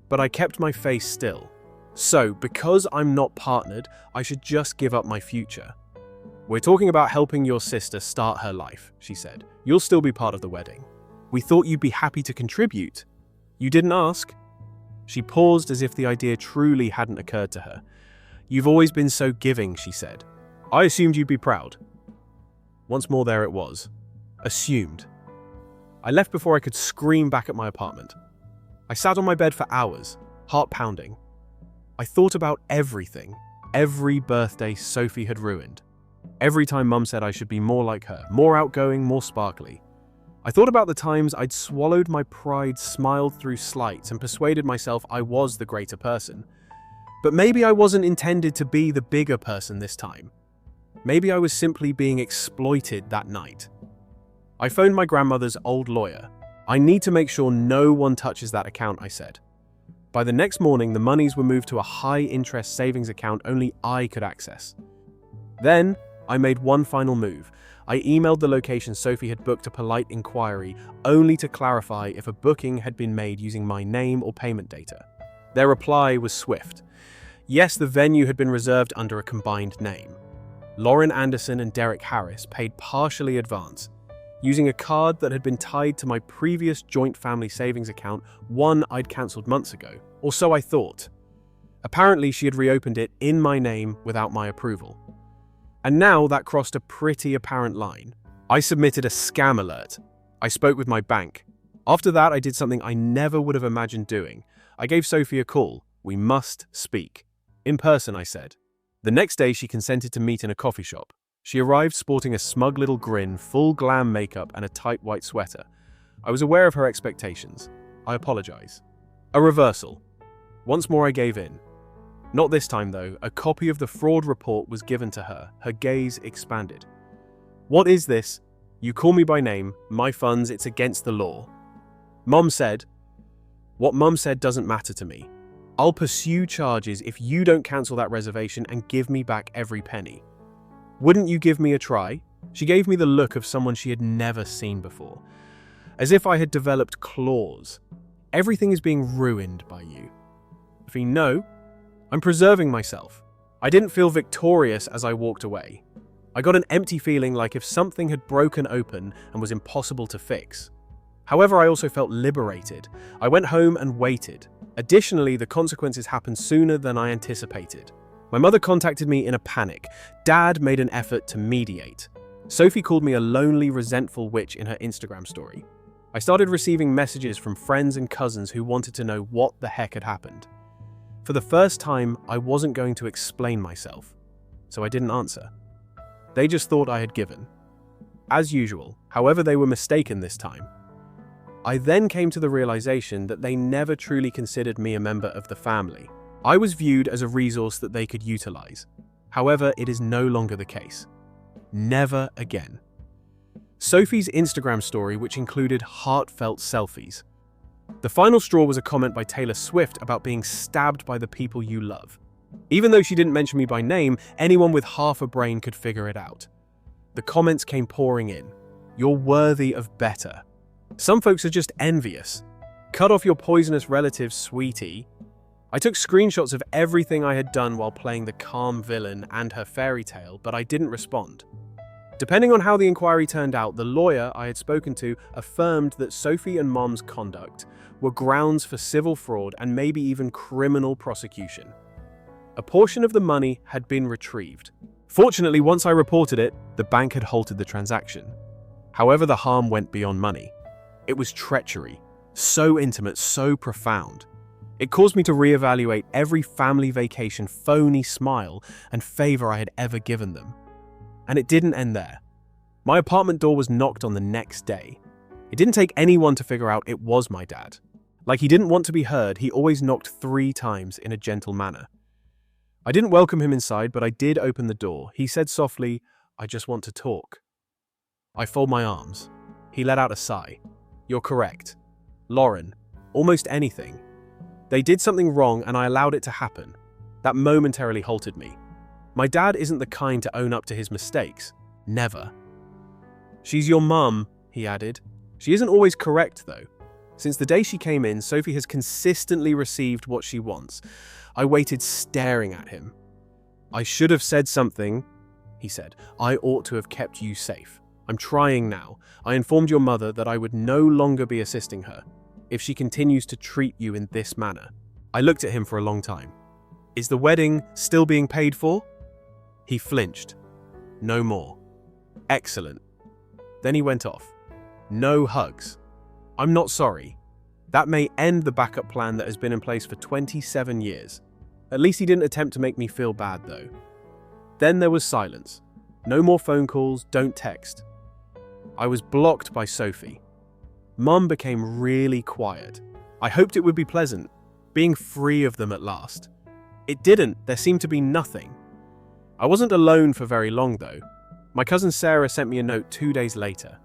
but I kept my face still. So, because I'm not partnered, I should just give up my future. We're talking about helping your sister start her life, she said. You'll still be part of the wedding. We thought you'd be happy to contribute. You didn't ask. She paused as if the idea truly hadn't occurred to her. You've always been so giving, she said. I assumed you'd be proud. Once more there it was. Assumed. I left before I could scream back at my apartment. I sat on my bed for hours, heart pounding. I thought about everything, every birthday Sophie had ruined. Every time Mum said I should be more like her, more outgoing, more sparkly. I thought about the times I'd swallowed my pride, smiled through slights, and persuaded myself I was the greater person. But maybe I wasn't intended to be the bigger person this time. Maybe I was simply being exploited that night. I phoned my grandmother's old lawyer. I need to make sure no one touches that account, I said. By the next morning, the monies were moved to a high-interest savings account only I could access. Then, I made one final move. I emailed the location Sophie had booked a polite inquiry, only to clarify if a booking had been made using my name or payment data. Their reply was swift. Yes, the venue had been reserved under a combined name. Lauren Anderson and Derek Harris paid partially advance, using a card that had been tied to my previous joint family savings account, one I'd cancelled months ago, or so I thought. Apparently, she had reopened it in my name without my approval. And now that crossed a pretty apparent line. I submitted a scam alert. I spoke with my bank. After that, I did something I never would have imagined doing. I gave Sophie a call. We must speak. In person, I said. The next day, she consented to meet in a coffee shop. She arrived sporting a smug little grin, full glam makeup, and a tight white sweater. I was aware of her expectations. I apologize. A reversal. Once more I gave in. Not this time, though. A copy of the fraud report was given to her. Her gaze expanded. What is this? You call me by name. My funds, it's against the law. Mom said. What Mum said doesn't matter to me. I'll pursue charges if you don't cancel that reservation and give me back every penny. Wouldn't you give me a try? She gave me the look of someone she had never seen before. As if I had developed claws. Everything is being ruined by you. No. I'm preserving myself. I didn't feel victorious as I walked away. I got an empty feeling like if something had broken open and was impossible to fix. However, I also felt liberated. I went home and waited. Additionally, the consequences happened sooner than I anticipated. My mother contacted me in a panic. Dad made an effort to mediate. Sophie called me a lonely, resentful witch in her Instagram story. I started receiving messages from friends and cousins who wanted to know what the heck had happened. For the first time, I wasn't going to explain myself, so I didn't answer. They just thought I had given. As usual, however, they were mistaken this time. I then came to the realization that they never truly considered me a member of the family. I was viewed as a resource that they could utilize. However, it is no longer the case. Never again. Sophie's Instagram story, which included heartfelt selfies. The final straw was a comment by Taylor Swift about being stabbed by the people you love. Even though she didn't mention me by name, anyone with half a brain could figure it out. The comments came pouring in. You're worthy of better. Some folks are just envious. Cut off your poisonous relatives, sweetie. I took screenshots of everything I had done while playing the calm villain and her fairy tale, but I didn't respond. Depending on how the inquiry turned out, the lawyer I had spoken to affirmed that Sophie and Mom's conduct were grounds for civil fraud and maybe even criminal prosecution. A portion of the money had been retrieved. Fortunately, once I reported it, the bank had halted the transaction. However, the harm went beyond money. It was treachery, so intimate, so profound. It caused me to reevaluate every family vacation phony smile and favor I had ever given them. And it didn't end there. My apartment door was knocked on the next day. It didn't take anyone to figure out it was my dad. Like he didn't want to be heard, he always knocked 3 times in a gentle manner. I didn't welcome him inside, but I did open the door. He said softly, "I just want to talk." I fold my arms. He let out a sigh. "You're correct. Lauren, almost anything. They did something wrong and I allowed it to happen. That momentarily halted me. My dad isn't the kind to own up to his mistakes. Never. She's your mum," he added. "She isn't always correct, though. Since the day she came in, Sophie has consistently received what she wants." I waited staring at him. "I should have said something," he said. "I ought to have kept you safe. I'm trying now. I informed your mother that I would no longer be assisting her if she continues to treat you in this manner." I looked at him for a long time. "Is the wedding still being paid for?" He flinched. "No more." "Excellent." Then he went off. "No hugs. I'm not sorry. That may end the backup plan that has been in place for 27 years. At least he didn't attempt to make me feel bad, though." Then there was silence. No more phone calls, don't text. I was blocked by Sophie. Mum became really quiet. I hoped it would be pleasant, being free of them at last. It didn't. There seemed to be nothing. I wasn't alone for very long, though. My cousin Sarah sent me a note 2 days later.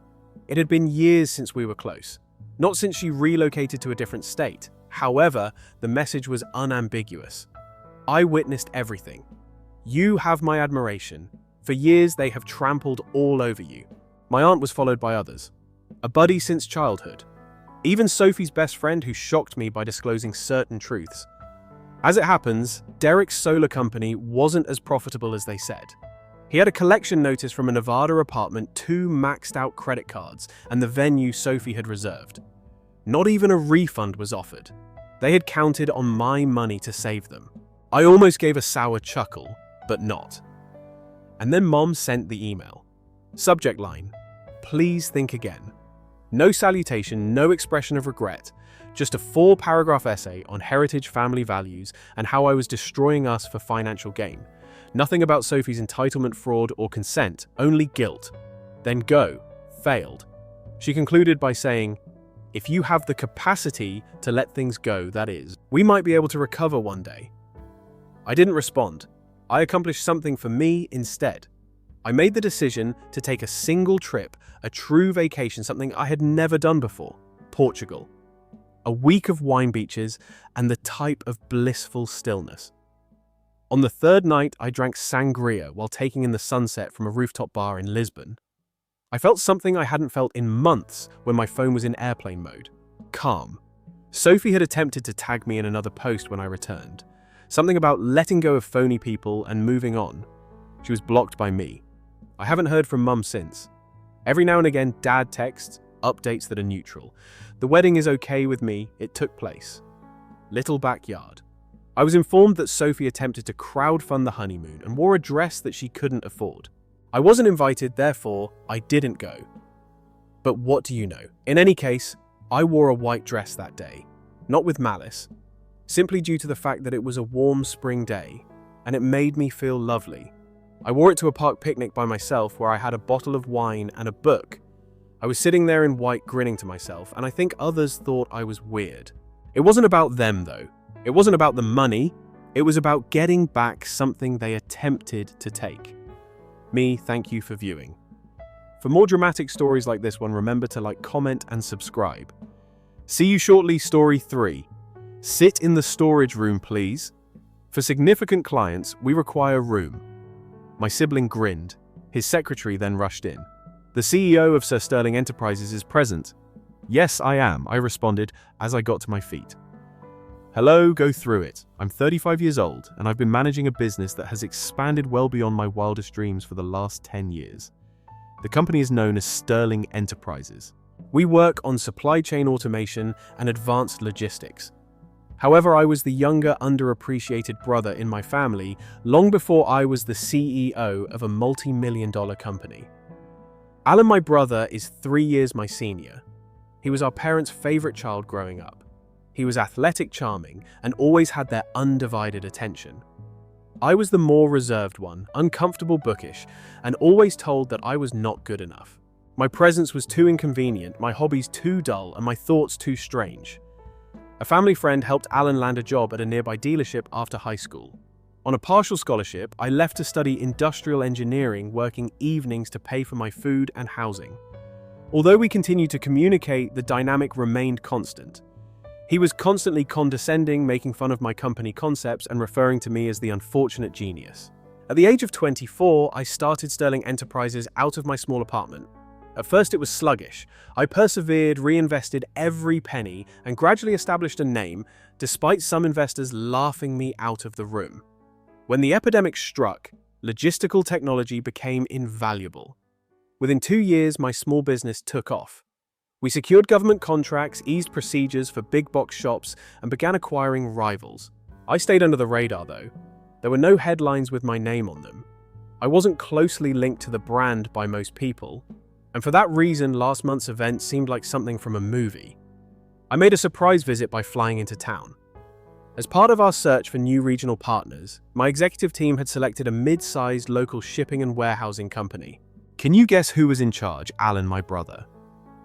It had been years since we were close. Not since she relocated to a different state. However, the message was unambiguous. "I witnessed everything. You have my admiration. For years they have trampled all over you." My aunt was followed by others. A buddy since childhood. Even Sophie's best friend who shocked me by disclosing certain truths. As it happens, Derek's solar company wasn't as profitable as they said. He had a collection notice from a Nevada apartment, 2 maxed out credit cards, and the venue Sophie had reserved. Not even a refund was offered. They had counted on my money to save them. I almost gave a sour chuckle, but not. And then Mom sent the email. Subject line, "Please think again." No salutation, no expression of regret, just a 4-paragraph essay on heritage family values and how I was destroying us for financial gain. Nothing about Sophie's entitlement, fraud, or consent, only guilt. Then go. Failed. She concluded by saying, "If you have the capacity to let things go, that is, we might be able to recover one day." I didn't respond. I accomplished something for me instead. I made the decision to take a single trip, a true vacation, something I had never done before. Portugal. A week of wine beaches and the type of blissful stillness. On the 3rd night, I drank sangria while taking in the sunset from a rooftop bar in Lisbon. I felt something I hadn't felt in months when my phone was in airplane mode. Calm. Sophie had attempted to tag me in another post when I returned. Something about letting go of phony people and moving on. She was blocked by me. I haven't heard from Mum since. Every now and again, Dad texts, updates that are neutral. The wedding is okay with me, it took place. Little backyard. I was informed that Sophie attempted to crowdfund the honeymoon and wore a dress that she couldn't afford. I wasn't invited, therefore I didn't go. But what do you know? In any case, I wore a white dress that day, not with malice, simply due to the fact that it was a warm spring day, and it made me feel lovely. I wore it to a park picnic by myself where I had a bottle of wine and a book. I was sitting there in white grinning to myself, and I think others thought I was weird. It wasn't about them though. It wasn't about the money. It was about getting back something they attempted to take. Me, thank you for viewing. For more dramatic stories like this one, remember to like, comment, and subscribe. See you shortly. Story 3. Sit in the storage room, please. For significant clients, we require room. My sibling grinned. His secretary then rushed in. The CEO of Sir Sterling Enterprises is present. Yes, I am, I responded as I got to my feet. Hello, go through it. I'm 35 years old, and I've been managing a business that has expanded well beyond my wildest dreams for the last 10 years. The company is known as Sterling Enterprises. We work on supply chain automation and advanced logistics. However, I was the younger, underappreciated brother in my family long before I was the CEO of a multi-million-dollar company. Alan, my brother, is 3 years my senior. He was our parents' favorite child growing up. He was athletic, charming, and always had their undivided attention. I was the more reserved one, uncomfortable, bookish, and always told that I was not good enough. My presence was too inconvenient, my hobbies too dull, and my thoughts too strange. A family friend helped Alan land a job at a nearby dealership after high school. On a partial scholarship, I left to study industrial engineering, working evenings to pay for my food and housing. Although we continued to communicate, the dynamic remained constant. He was constantly condescending, making fun of my company concepts and referring to me as the unfortunate genius. At the age of 24, I started Sterling Enterprises out of my small apartment. At first it was sluggish. I persevered, reinvested every penny, and gradually established a name, despite some investors laughing me out of the room. When the epidemic struck, logistical technology became invaluable. Within 2 years, my small business took off. We secured government contracts, eased procedures for big box shops, and began acquiring rivals. I stayed under the radar though. There were no headlines with my name on them. I wasn't closely linked to the brand by most people, and for that reason, last month's event seemed like something from a movie. I made a surprise visit by flying into town. As part of our search for new regional partners, my executive team had selected a mid-sized local shipping and warehousing company. Can you guess who was in charge? Alan, my brother.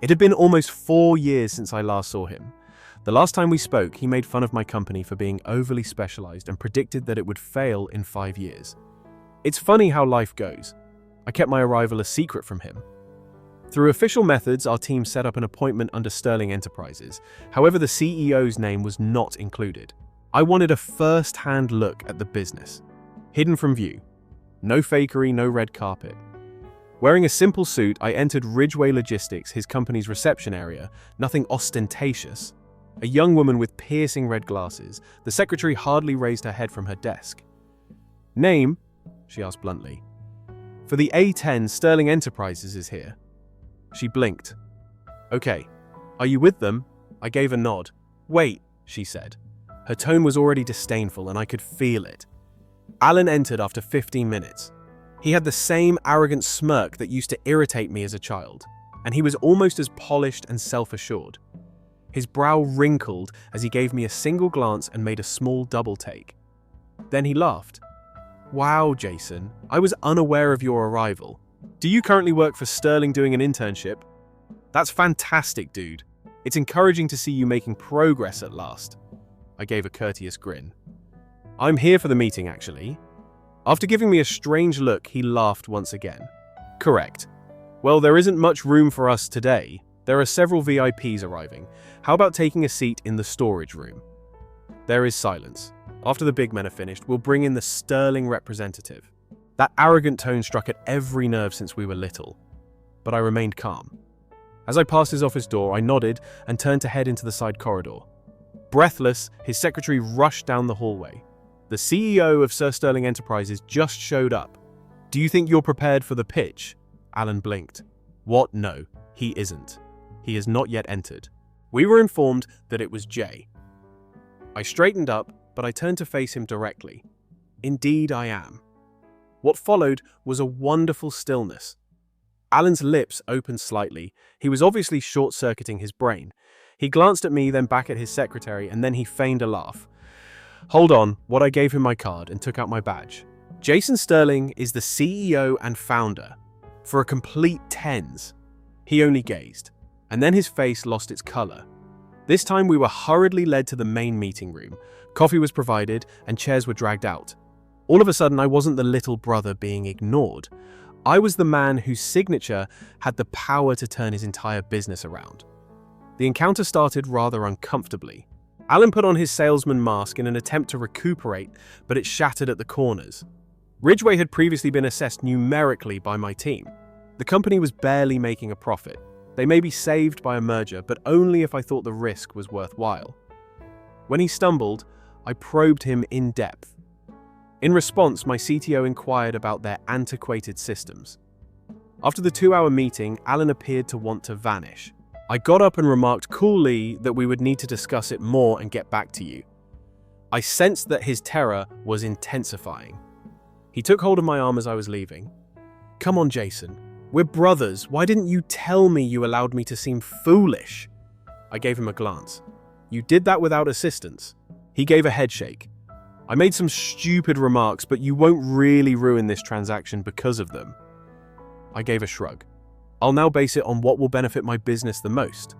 It had been almost 4 years since I last saw him. The last time we spoke, he made fun of my company for being overly specialized and predicted that it would fail in 5 years. It's funny how life goes. I kept my arrival a secret from him. Through official methods, our team set up an appointment under Sterling Enterprises. However, the CEO's name was not included. I wanted a first-hand look at the business. Hidden from view. No fakery, no red carpet. Wearing a simple suit, I entered Ridgeway Logistics, his company's reception area, nothing ostentatious. A young woman with piercing red glasses, the secretary hardly raised her head from her desk. Name? She asked bluntly. For the A10, Sterling Enterprises is here. She blinked. Okay. Are you with them? I gave a nod. Wait, she said. Her tone was already disdainful, and I could feel it. Alan entered after 15 minutes. He had the same arrogant smirk that used to irritate me as a child, and he was almost as polished and self-assured. His brow wrinkled as he gave me a single glance and made a small double take. Then he laughed. Wow, Jason, I was unaware of your arrival. Do you currently work for Sterling doing an internship? That's fantastic, dude. It's encouraging to see you making progress at last. I gave a courteous grin. I'm here for the meeting, actually. After giving me a strange look, he laughed once again. Correct. Well, there isn't much room for us today. There are several VIPs arriving. How about taking a seat in the storage room? There is silence. After the big men are finished, we'll bring in the Sterling representative. That arrogant tone struck at every nerve since we were little. But I remained calm. As I passed his office door, I nodded and turned to head into the side corridor. Breathless, his secretary rushed down the hallway. The CEO of Sir Sterling Enterprises just showed up. Do you think you're prepared for the pitch? Alan blinked. What? No, he isn't. He has not yet entered. We were informed that it was Jay. I straightened up, but I turned to face him directly. Indeed I am. What followed was a wonderful stillness. Alan's lips opened slightly. He was obviously short-circuiting his brain. He glanced at me, then back at his secretary, and then he feigned a laugh. Hold on, I gave him my card and took out my badge. Jason Sterling is the CEO and founder. For a complete tens. He only gazed, and then his face lost its color. This time we were hurriedly led to the main meeting room. Coffee was provided, and chairs were dragged out. All of a sudden, I wasn't the little brother being ignored. I was the man whose signature had the power to turn his entire business around. The encounter started rather uncomfortably. Alan put on his salesman mask in an attempt to recuperate, but it shattered at the corners. Ridgway had previously been assessed numerically by my team. The company was barely making a profit. They may be saved by a merger, but only if I thought the risk was worthwhile. When he stumbled, I probed him in depth. In response, my CTO inquired about their antiquated systems. After the 2-hour meeting, Alan appeared to want to vanish. I got up and remarked coolly that we would need to discuss it more and get back to you. I sensed that his terror was intensifying. He took hold of my arm as I was leaving. Come on, Jason. We're brothers. Why didn't you tell me you allowed me to seem foolish? I gave him a glance. You did that without assistance. He gave a headshake. I made some stupid remarks, but you won't really ruin this transaction because of them. I gave a shrug. I'll now base it on what will benefit my business the most.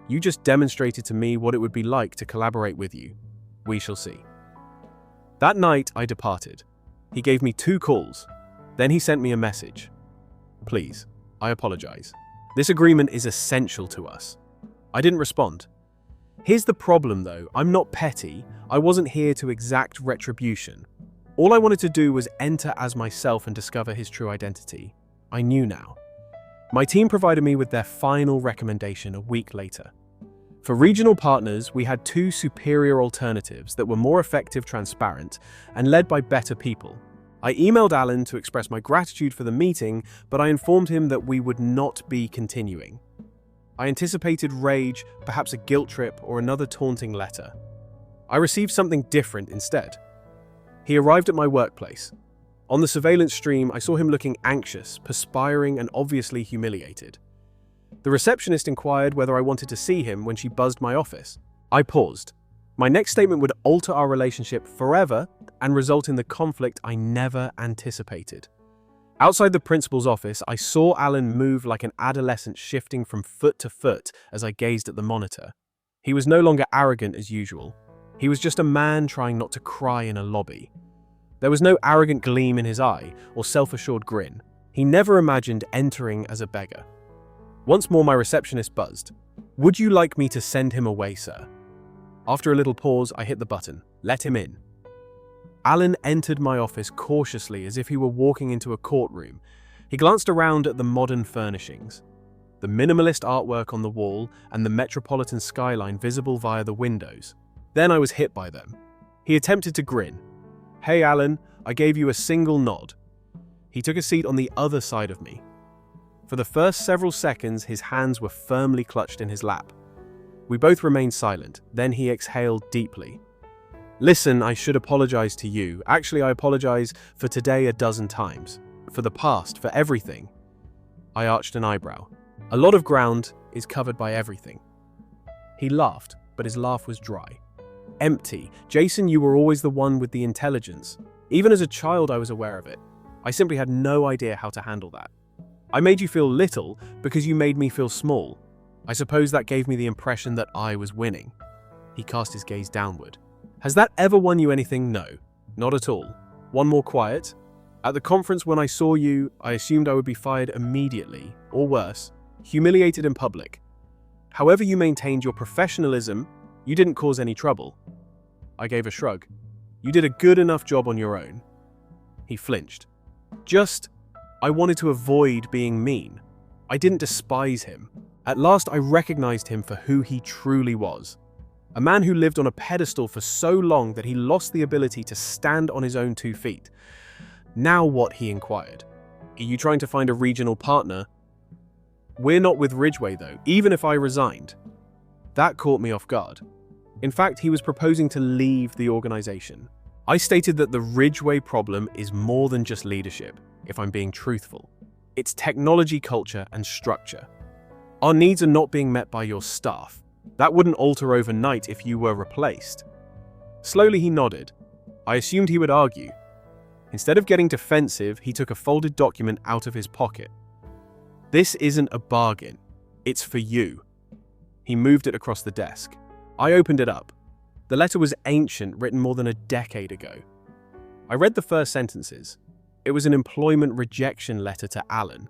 You just demonstrated to me what it would be like to collaborate with you. We shall see. That night, I departed. He gave me 2 calls. Then he sent me a message. Please, I apologize. This agreement is essential to us. I didn't respond. Here's the problem though, I'm not petty. I wasn't here to exact retribution. All I wanted to do was enter as myself and discover his true identity. I knew now. My team provided me with their final recommendation a week later. For regional partners, we had 2 superior alternatives that were more effective, transparent, and led by better people. I emailed Alan to express my gratitude for the meeting, but I informed him that we would not be continuing. I anticipated rage, perhaps a guilt trip, or another taunting letter. I received something different instead. He arrived at my workplace. On the surveillance stream, I saw him looking anxious, perspiring, and obviously humiliated. The receptionist inquired whether I wanted to see him when she buzzed my office. I paused. My next statement would alter our relationship forever and result in the conflict I never anticipated. Outside the principal's office, I saw Alan move like an adolescent, shifting from foot to foot as I gazed at the monitor. He was no longer arrogant as usual. He was just a man trying not to cry in a lobby. There was no arrogant gleam in his eye or self-assured grin. He never imagined entering as a beggar. Once more, my receptionist buzzed. Would you like me to send him away, sir? After a little pause, I hit the button. Let him in. Alan entered my office cautiously as if he were walking into a courtroom. He glanced around at the modern furnishings, the minimalist artwork on the wall and the metropolitan skyline visible via the windows. Then I was hit by them. He attempted to grin. Hey, Alan, I gave you a single nod. He took a seat on the other side of me. For the first several seconds, his hands were firmly clutched in his lap. We both remained silent. Then he exhaled deeply. Listen, I should apologize to you. Actually, I apologize for today a dozen times. For the past, for everything. I arched an eyebrow. A lot of ground is covered by everything. He laughed, but his laugh was dry. Empty. Jason, you were always the one with the intelligence. Even as a child, I was aware of it. I simply had no idea how to handle that. I made you feel little because you made me feel small. I suppose that gave me the impression that I was winning. He cast his gaze downward. Has that ever won you anything? No, not at all. One more quiet. At the conference when I saw you, I assumed I would be fired immediately, or worse, humiliated in public. However you maintained your professionalism, you didn't cause any trouble. I gave a shrug. You did a good enough job on your own. He flinched. I wanted to avoid being mean. I didn't despise him. At last I recognized him for who he truly was. A man who lived on a pedestal for so long that he lost the ability to stand on his own 2 feet. Now what? He inquired. Are you trying to find a regional partner? We're not with Ridgway though, even if I resigned. That caught me off guard. In fact, he was proposing to leave the organization. I stated that the Ridgway problem is more than just leadership, if I'm being truthful. It's technology, culture, and structure. Our needs are not being met by your staff. That wouldn't alter overnight if you were replaced. Slowly he nodded. I assumed he would argue. Instead of getting defensive, he took a folded document out of his pocket. This isn't a bargain. It's for you. He moved it across the desk. I opened it up. The letter was ancient, written more than a decade ago. I read the first sentences. It was an employment rejection letter to Alan.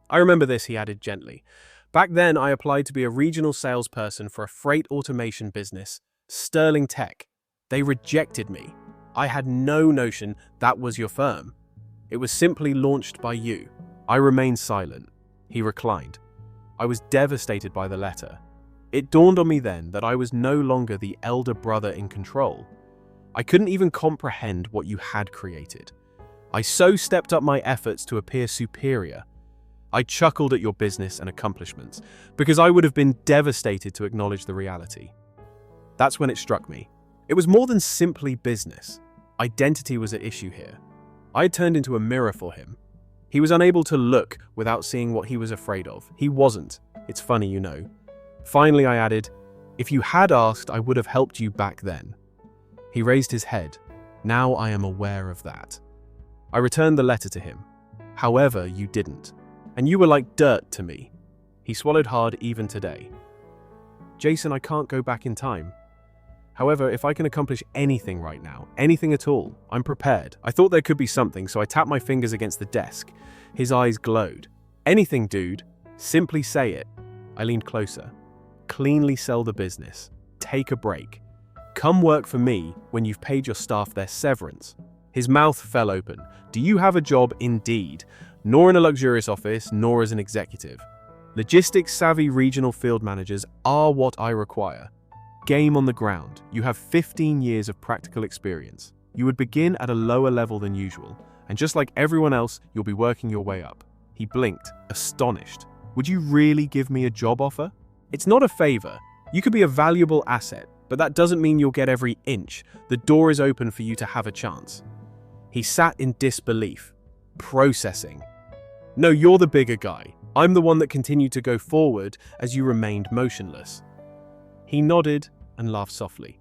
I remember this, he added gently. Back then, I applied to be a regional salesperson for a freight automation business, Sterling Tech. They rejected me. I had no notion that was your firm. It was simply launched by you. I remained silent. He reclined. I was devastated by the letter. It dawned on me then that I was no longer the elder brother in control. I couldn't even comprehend what you had created. I so stepped up my efforts to appear superior. I chuckled at your business and accomplishments because I would have been devastated to acknowledge the reality. That's when it struck me. It was more than simply business. Identity was at issue here. I had turned into a mirror for him. He was unable to look without seeing what he was afraid of. He wasn't. It's funny, you know. Finally, I added, if you had asked, I would have helped you back then. He raised his head. Now I am aware of that. I returned the letter to him. However, you didn't. And you were like dirt to me. He swallowed hard even today. Jason, I can't go back in time. However, if I can accomplish anything right now, anything at all, I'm prepared. I thought there could be something, so I tapped my fingers against the desk. His eyes glowed. Anything, dude. Simply say it. I leaned closer. Cleanly sell the business. Take a break. Come work for me when you've paid your staff their severance. His mouth fell open. Do you have a job indeed? Nor in a luxurious office, nor as an executive. Logistics-savvy regional field managers are what I require. Game on the ground. You have 15 years of practical experience. You would begin at a lower level than usual, and just like everyone else, you'll be working your way up. He blinked, astonished. Would you really give me a job offer? It's not a favor. You could be a valuable asset, but that doesn't mean you'll get every inch. The door is open for you to have a chance. He sat in disbelief, processing. No, you're the bigger guy. I'm the one that continued to go forward as you remained motionless. He nodded and laughed softly.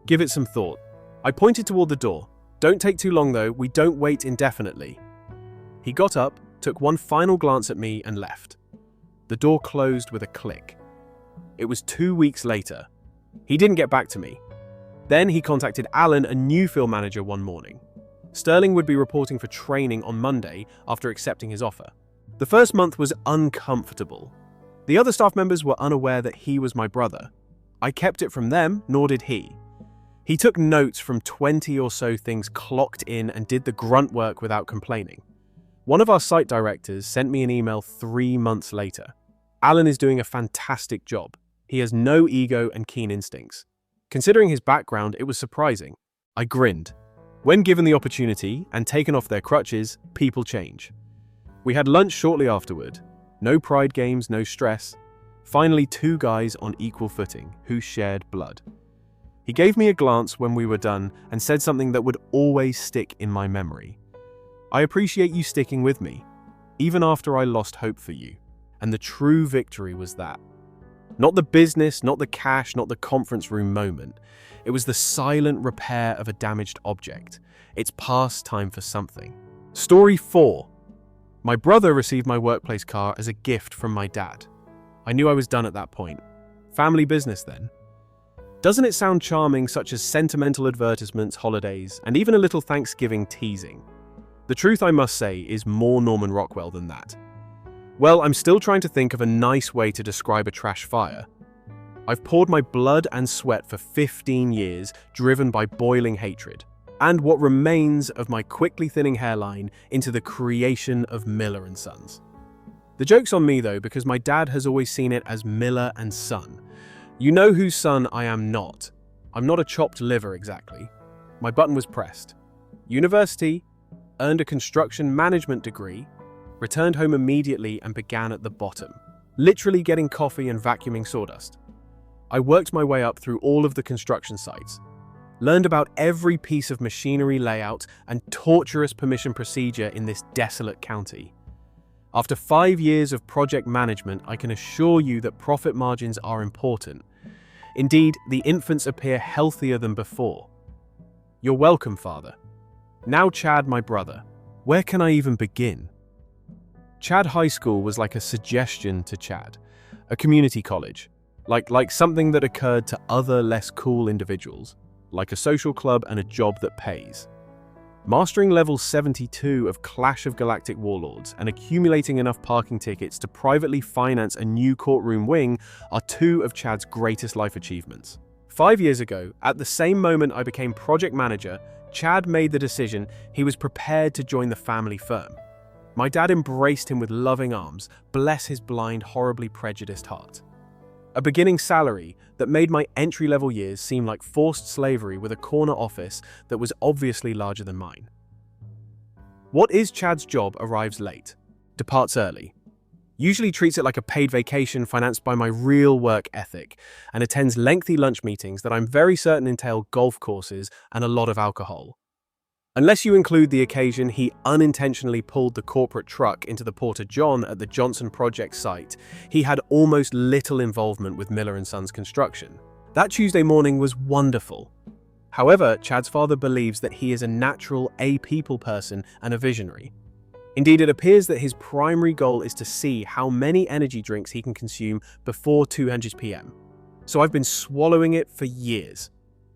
Give it some thought. I pointed toward the door. Don't take too long though, we don't wait indefinitely. He got up, took one final glance at me and left. The door closed with a click. It was 2 weeks later. He didn't get back to me. Then he contacted Alan, a new field manager, one morning. Sterling would be reporting for training on Monday after accepting his offer. The first month was uncomfortable. The other staff members were unaware that he was my brother. I kept it from them, nor did he. He took notes from 20 or so things clocked in and did the grunt work without complaining. One of our site directors sent me an email 3 months later. Alan is doing a fantastic job. He has no ego and keen instincts. Considering his background, it was surprising. I grinned. When given the opportunity and taken off their crutches, people change. We had lunch shortly afterward. No pride games, no stress. Finally, 2 guys on equal footing who shared blood. He gave me a glance when we were done and said something that would always stick in my memory. I appreciate you sticking with me, even after I lost hope for you. And the true victory was that. Not the business, not the cash, not the conference room moment. It was the silent repair of a damaged object. It's past time for something. Story 4. My brother received my workplace car as a gift from my dad. I knew I was done at that point. Family business then. Doesn't it sound charming, such as sentimental advertisements, holidays, and even a little Thanksgiving teasing? The truth, I must say, is more Norman Rockwell than that. Well, I'm still trying to think of a nice way to describe a trash fire. I've poured my blood and sweat for 15 years, driven by boiling hatred, and what remains of my quickly thinning hairline into the creation of Miller & Sons. The joke's on me though, because my dad has always seen it as Miller & Son. You know whose son I am not. I'm not a chopped liver exactly. My button was pressed. University, earned a construction management degree, returned home immediately and began at the bottom, literally getting coffee and vacuuming sawdust. I worked my way up through all of the construction sites, learned about every piece of machinery layout and torturous permission procedure in this desolate county. After 5 years of project management, I can assure you that profit margins are important. Indeed, the infants appear healthier than before. You're welcome, Father. Now Chad, my brother. Where can I even begin? Chad High School was like a suggestion to Chad, a community college, like something that occurred to other less cool individuals, like a social club and a job that pays. Mastering level 72 of Clash of Galactic Warlords and accumulating enough parking tickets to privately finance a new courtroom wing are two of Chad's greatest life achievements. 5 years ago, at the same moment I became project manager, Chad made the decision he was prepared to join the family firm. My dad embraced him with loving arms, bless his blind, horribly prejudiced heart. A beginning salary that made my entry-level years seem like forced slavery with a corner office that was obviously larger than mine. What is Chad's job arrives late, departs early, usually treats it like a paid vacation financed by my real work ethic, and attends lengthy lunch meetings that I'm very certain entail golf courses and a lot of alcohol. Unless you include the occasion he unintentionally pulled the corporate truck into the Porta John at the Johnson Project site, he had almost little involvement with Miller & Sons construction. That Tuesday morning was wonderful. However, Chad's father believes that he is a natural, people person and a visionary. Indeed, it appears that his primary goal is to see how many energy drinks he can consume before 200 p.m. So I've been swallowing it for years.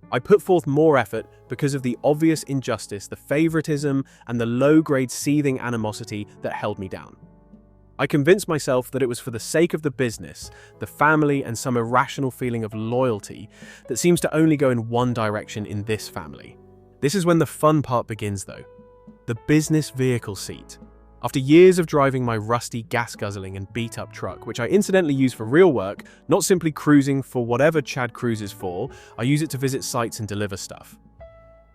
I put forth more effort because of the obvious injustice, the favoritism, and the low-grade seething animosity that held me down. I convinced myself that it was for the sake of the business, the family, and some irrational feeling of loyalty that seems to only go in one direction in this family. This is when the fun part begins, though. The business vehicle seat. After years of driving my rusty, gas-guzzling and beat-up truck, which I incidentally use for real work, not simply cruising for whatever Chad cruises for, I use it to visit sites and deliver stuff.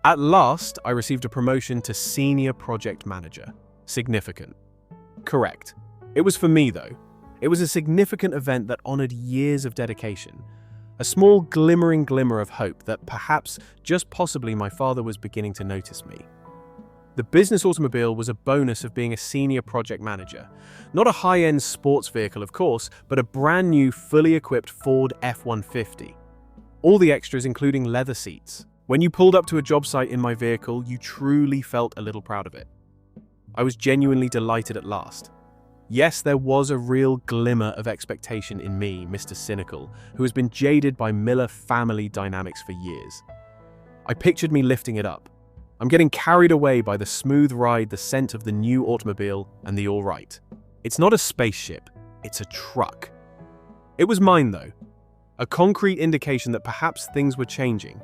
At last, I received a promotion to Senior Project Manager. Significant. Correct. It was for me, though. It was a significant event that honored years of dedication. A small glimmering glimmer of hope that perhaps, just possibly, my father was beginning to notice me. The business automobile was a bonus of being a senior project manager. Not a high-end sports vehicle, of course, but a brand new, fully equipped Ford F-150. All the extras, including leather seats. When you pulled up to a job site in my vehicle, you truly felt a little proud of it. I was genuinely delighted at last. Yes, there was a real glimmer of expectation in me, Mr. Cynical, who has been jaded by Miller family dynamics for years. I pictured me lifting it up. I'm getting carried away by the smooth ride, the scent of the new automobile, and the all right. It's not a spaceship, it's a truck. It was mine, though. A concrete indication that perhaps things were changing.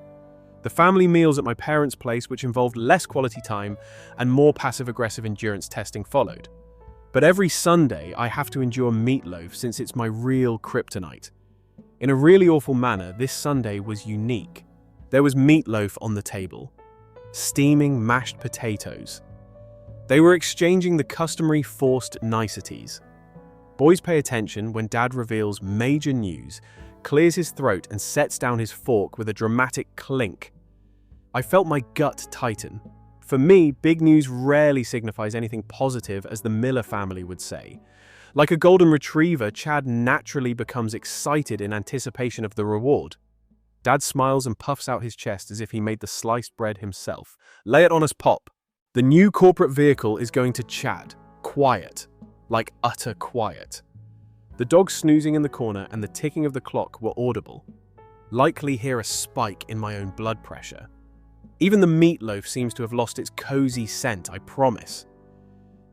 The family meals at my parents' place, which involved less quality time and more passive-aggressive endurance testing, followed. But every Sunday, I have to endure meatloaf since it's my real kryptonite. In a really awful manner, this Sunday was unique. There was meatloaf on the table. Steaming mashed potatoes. They were exchanging the customary forced niceties. Boys pay attention when Dad reveals major news, clears his throat and sets down his fork with a dramatic clink. I felt my gut tighten. For me, big news rarely signifies anything positive, as the Miller family would say. Like a golden retriever, Chad naturally becomes excited in anticipation of the reward. Dad smiles and puffs out his chest as if he made the sliced bread himself. Lay it on us, Pop. The new corporate vehicle is going to Chad. Quiet. Like utter quiet. The dog snoozing in the corner and the ticking of the clock were audible. Likely hear a spike in my own blood pressure. Even the meatloaf seems to have lost its cozy scent, I promise.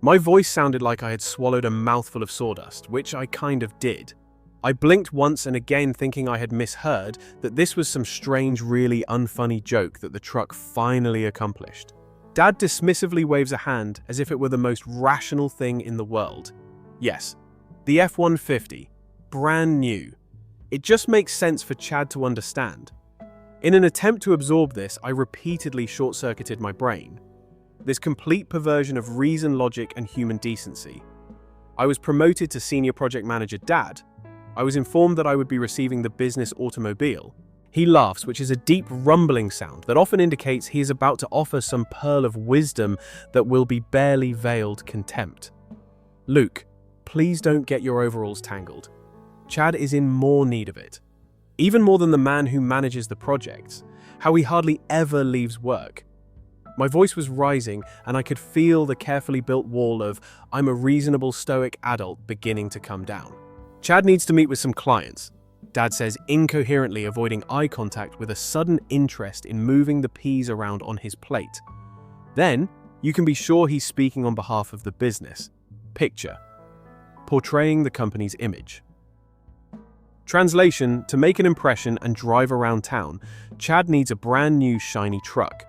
My voice sounded like I had swallowed a mouthful of sawdust, which I kind of did. I blinked once and again, thinking I had misheard, that this was some strange, really unfunny joke that the truck finally accomplished. Dad dismissively waves a hand as if it were the most rational thing in the world. Yes, the F-150. Brand new. It just makes sense for Chad to understand. In an attempt to absorb this, I repeatedly short-circuited my brain. This complete perversion of reason, logic, and human decency. I was promoted to Senior Project Manager Dad. I was informed that I would be receiving the business automobile. He laughs, which is a deep rumbling sound that often indicates he is about to offer some pearl of wisdom that will be barely veiled contempt. Luke, please don't get your overalls tangled. Chad is in more need of it. Even more than the man who manages the projects, how he hardly ever leaves work. My voice was rising, and I could feel the carefully built wall of "I'm a reasonable stoic adult" beginning to come down. Chad needs to meet with some clients, Dad says, incoherently avoiding eye contact with a sudden interest in moving the peas around on his plate. Then, you can be sure he's speaking on behalf of the business. Picture: portraying the company's image. Translation: to make an impression and drive around town, Chad needs a brand new shiny truck.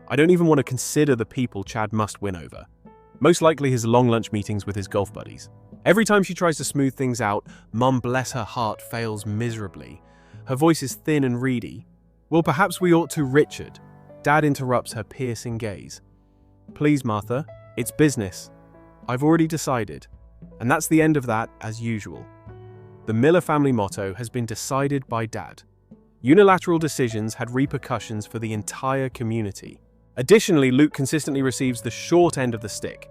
I don't even want to consider the people Chad must win over. Most likely his long lunch meetings with his golf buddies. Every time she tries to smooth things out, Mum, bless her heart, fails miserably. Her voice is thin and reedy. "Well, perhaps we ought to, Richard." Dad interrupts her piercing gaze. "Please, Martha, it's business. I've already decided." And that's the end of that, as usual. The Miller family motto has been decided by Dad. Unilateral decisions had repercussions for the entire community. Additionally, Luke consistently receives the short end of the stick.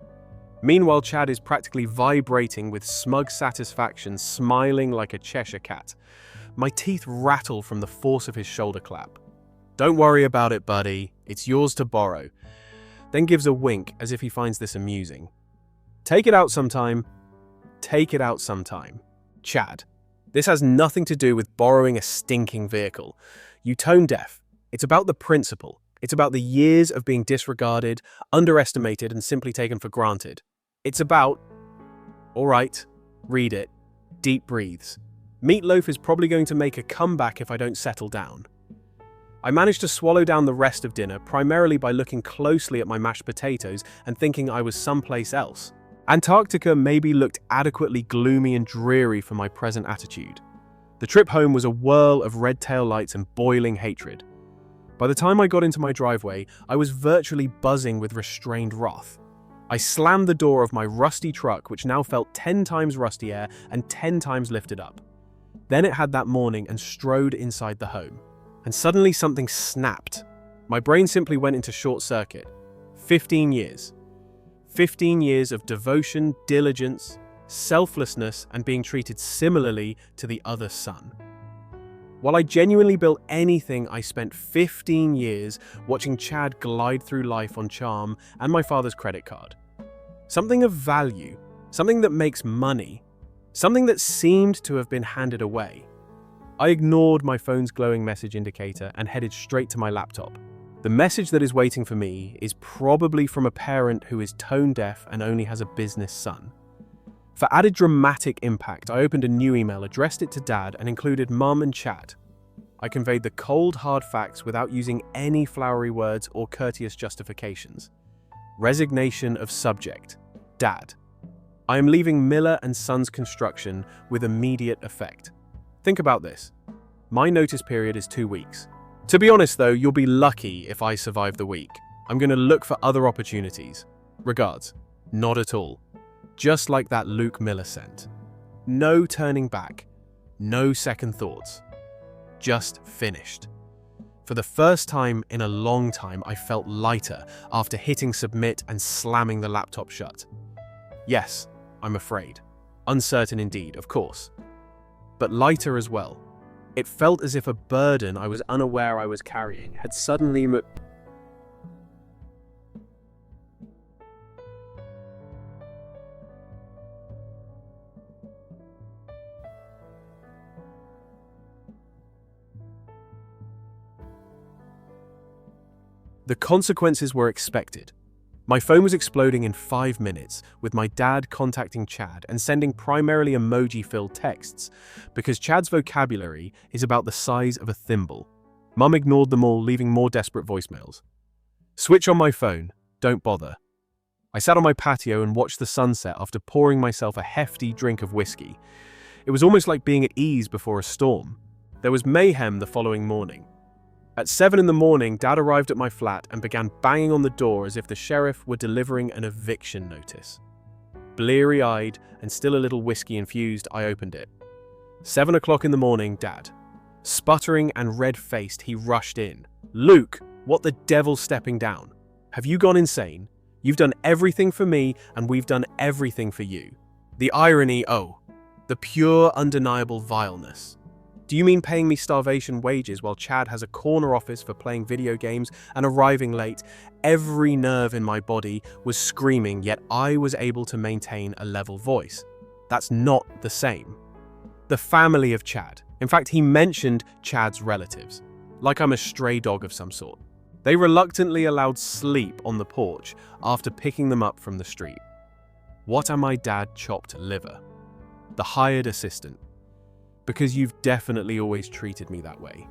Meanwhile, Chad is practically vibrating with smug satisfaction, smiling like a Cheshire cat. My teeth rattle from the force of his shoulder clap. "Don't worry about it, buddy. It's yours to borrow." Then gives a wink as if he finds this amusing. "Take it out sometime. Take it out sometime." Chad. This has nothing to do with borrowing a stinking vehicle. You tone deaf. It's about the principle. It's about the years of being disregarded, underestimated, and simply taken for granted. It's about... All right, read it. Deep breathes. Meatloaf is probably going to make a comeback if I don't settle down. I managed to swallow down the rest of dinner primarily by looking closely at my mashed potatoes and thinking I was someplace else. Antarctica maybe looked adequately gloomy and dreary for my present attitude. The trip home was a whirl of red tail lights and boiling hatred. By the time I got into my driveway, I was virtually buzzing with restrained wrath. I slammed the door of my rusty truck, which now felt 10 times rustier and 10 times lifted up. Then it had that morning and strode inside the home. And suddenly something snapped. My brain simply went into short circuit. 15 years. 15 years of devotion, diligence, selflessness, and being treated similarly to the other son. While I genuinely built anything, I spent 15 years watching Chad glide through life on charm and my father's credit card. Something of value, something that makes money, something that seemed to have been handed away. I ignored my phone's glowing message indicator and headed straight to my laptop. The message that is waiting for me is probably from a parent who is tone deaf and only has a business son. For added dramatic impact, I opened a new email, addressed it to Dad, and included Mum and Chad. I conveyed the cold, hard facts without using any flowery words or courteous justifications. Resignation of subject. Dad. I am leaving Miller & Sons Construction with immediate effect. Think about this. My notice period is 2 weeks. To be honest though, you'll be lucky if I survive the week. I'm going to look for other opportunities. Regards. Not at all. Just like that Luke Miller sent. No turning back. No second thoughts. Just finished. For the first time in a long time, I felt lighter after hitting submit and slamming the laptop shut. Yes, I'm afraid. Uncertain indeed, of course. But lighter as well. It felt as if a burden I was unaware I was carrying had suddenly The consequences were expected. My phone was exploding in 5 minutes, with my dad contacting Chad and sending primarily emoji-filled texts, because Chad's vocabulary is about the size of a thimble. Mum ignored them all, leaving more desperate voicemails. Switch on my phone. Don't bother. I sat on my patio and watched the sunset after pouring myself a hefty drink of whiskey. It was almost like being at ease before a storm. There was mayhem the following morning. At 7 in the morning, Dad arrived at my flat and began banging on the door as if the sheriff were delivering an eviction notice. Bleary-eyed and still a little whiskey-infused, I opened it. 7 o'clock in the morning, Dad. Sputtering and red-faced, he rushed in. "Luke, what the devil's stepping down? Have you gone insane? You've done everything for me, and we've done everything for you. The irony, oh, the pure, undeniable vileness. Do you mean paying me starvation wages while Chad has a corner office for playing video games and arriving late? Every nerve in my body was screaming, yet I was able to maintain a level voice. That's not the same. The family of Chad. In fact, he mentioned Chad's relatives, like I'm a stray dog of some sort. They reluctantly allowed sleep on the porch after picking them up from the street. What am I, Dad? Chopped liver. The hired assistant. Because you've definitely always treated me that way.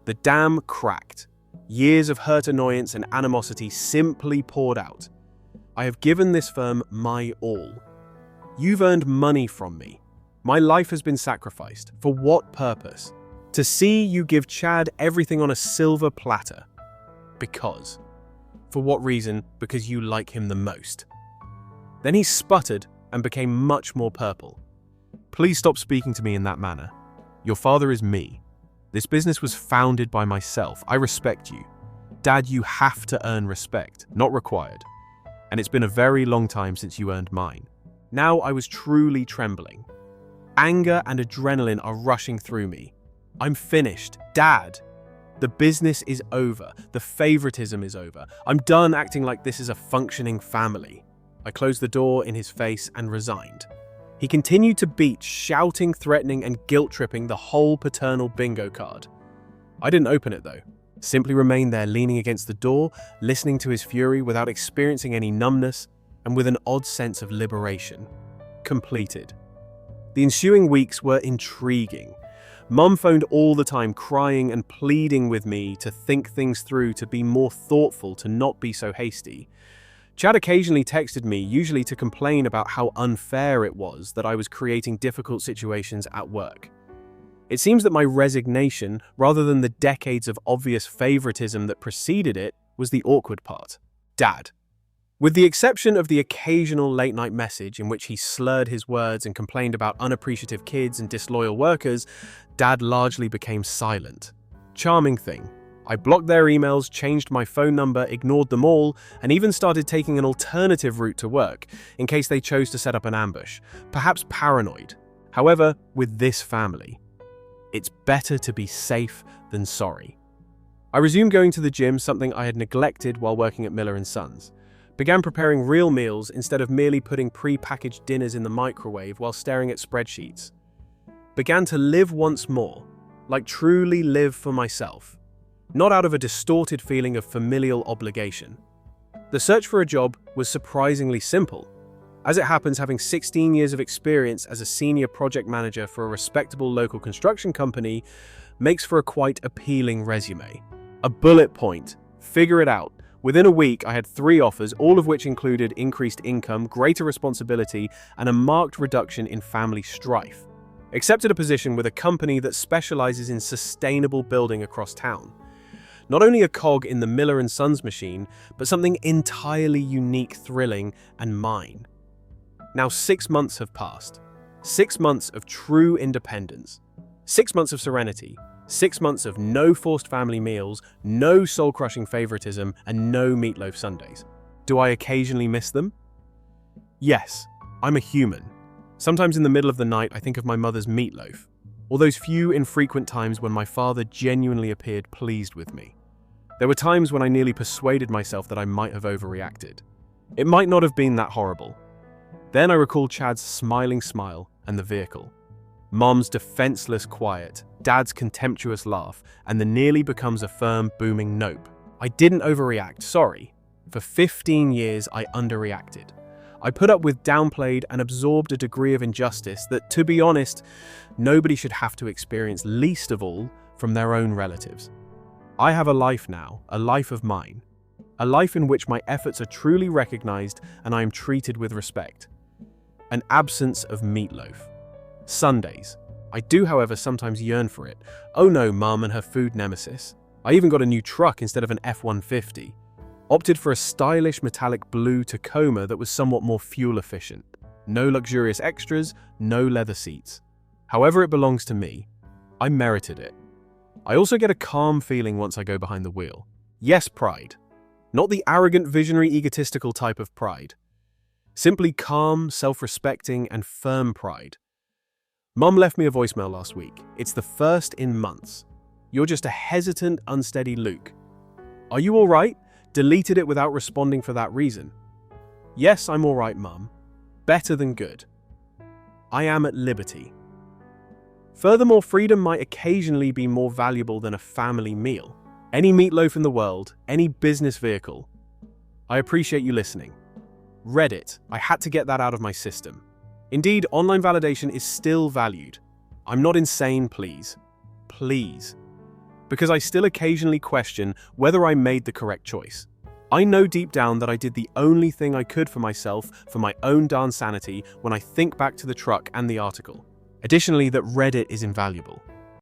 The dam cracked. Years of hurt, annoyance, and animosity simply poured out. I have given this firm my all. You've earned money from me. My life has been sacrificed. For what purpose? To see you give Chad everything on a silver platter. Because. For what reason? Because you like him the most. Then he sputtered and became much more purple. Please stop speaking to me in that manner. Your father is me. This business was founded by myself. I respect you. Dad, you have to earn respect, not required. And it's been a very long time since you earned mine. Now I was truly trembling. Anger and adrenaline are rushing through me. I'm finished. Dad, the business is over. The favoritism is over. I'm done acting like this is a functioning family. I closed the door in his face and resigned. He continued to beat, shouting, threatening, and guilt-tripping the whole paternal bingo card. I didn't open it though. Simply remained there leaning against the door, listening to his fury without experiencing any numbness, and with an odd sense of liberation. Completed. The ensuing weeks were intriguing. Mum phoned all the time, crying and pleading with me to think things through, to be more thoughtful, to not be so hasty. Chad occasionally texted me, usually to complain about how unfair it was that I was creating difficult situations at work. It seems that my resignation, rather than the decades of obvious favoritism that preceded it, was the awkward part. Dad. With the exception of the occasional late-night message in which he slurred his words and complained about unappreciative kids and disloyal workers, Dad largely became silent. Charming thing. I blocked their emails, changed my phone number, ignored them all, and even started taking an alternative route to work, in case they chose to set up an ambush. Perhaps paranoid. However, with this family, it's better to be safe than sorry. I resumed going to the gym, something I had neglected while working at Miller & Sons. Began preparing real meals instead of merely putting pre-packaged dinners in the microwave while staring at spreadsheets. Began to live once more, like truly live for myself. Not out of a distorted feeling of familial obligation. The search for a job was surprisingly simple. As it happens, having 16 years of experience as a senior project manager for a respectable local construction company makes for a quite appealing resume. A bullet point. Figure it out. Within a week, I had 3 offers, all of which included increased income, greater responsibility, and a marked reduction in family strife. Accepted a position with a company that specializes in sustainable building across town. Not only a cog in the Miller & Sons machine, but something entirely unique, thrilling, and mine. Now 6 months have passed. 6 months of true independence. 6 months of serenity. 6 months of no forced family meals, no soul-crushing favoritism, and no meatloaf Sundays. Do I occasionally miss them? Yes, I'm a human. Sometimes in the middle of the night, I think of my mother's meatloaf, or those few infrequent times when my father genuinely appeared pleased with me. There were times when I nearly persuaded myself that I might have overreacted. It might not have been that horrible. Then I recalled Chad's smiling smile and the vehicle. Mom's defenseless quiet, Dad's contemptuous laugh, and the nearly becomes a firm, booming nope. I didn't overreact, sorry. For 15 years, I underreacted. I put up with, downplayed, and absorbed a degree of injustice that, to be honest, nobody should have to experience, least of all from their own relatives. I have a life now, a life of mine. A life in which my efforts are truly recognized and I am treated with respect. An absence of meatloaf. Sundays. I do, however, sometimes yearn for it. Oh no, Mum and her food nemesis. I even got a new truck instead of an F-150. Opted for a stylish metallic blue Tacoma that was somewhat more fuel efficient. No luxurious extras, no leather seats. However it belongs to me, I merited it. I also get a calm feeling once I go behind the wheel. Yes, pride. Not the arrogant, visionary, egotistical type of pride. Simply calm, self-respecting, and firm pride. Mum left me a voicemail last week. It's the first in months. You're just a hesitant, unsteady Luke. Are you all right? Deleted it without responding for that reason. Yes, I'm all right, Mum. Better than good. I am at liberty. Furthermore, freedom might occasionally be more valuable than a family meal. Any meatloaf in the world, any business vehicle. I appreciate you listening. Reddit, I had to get that out of my system. Indeed, online validation is still valued. I'm not insane, please. Please. Because I still occasionally question whether I made the correct choice. I know deep down that I did the only thing I could for myself, for my own darn sanity, when I think back to the truck and the article. Additionally, that Reddit is invaluable.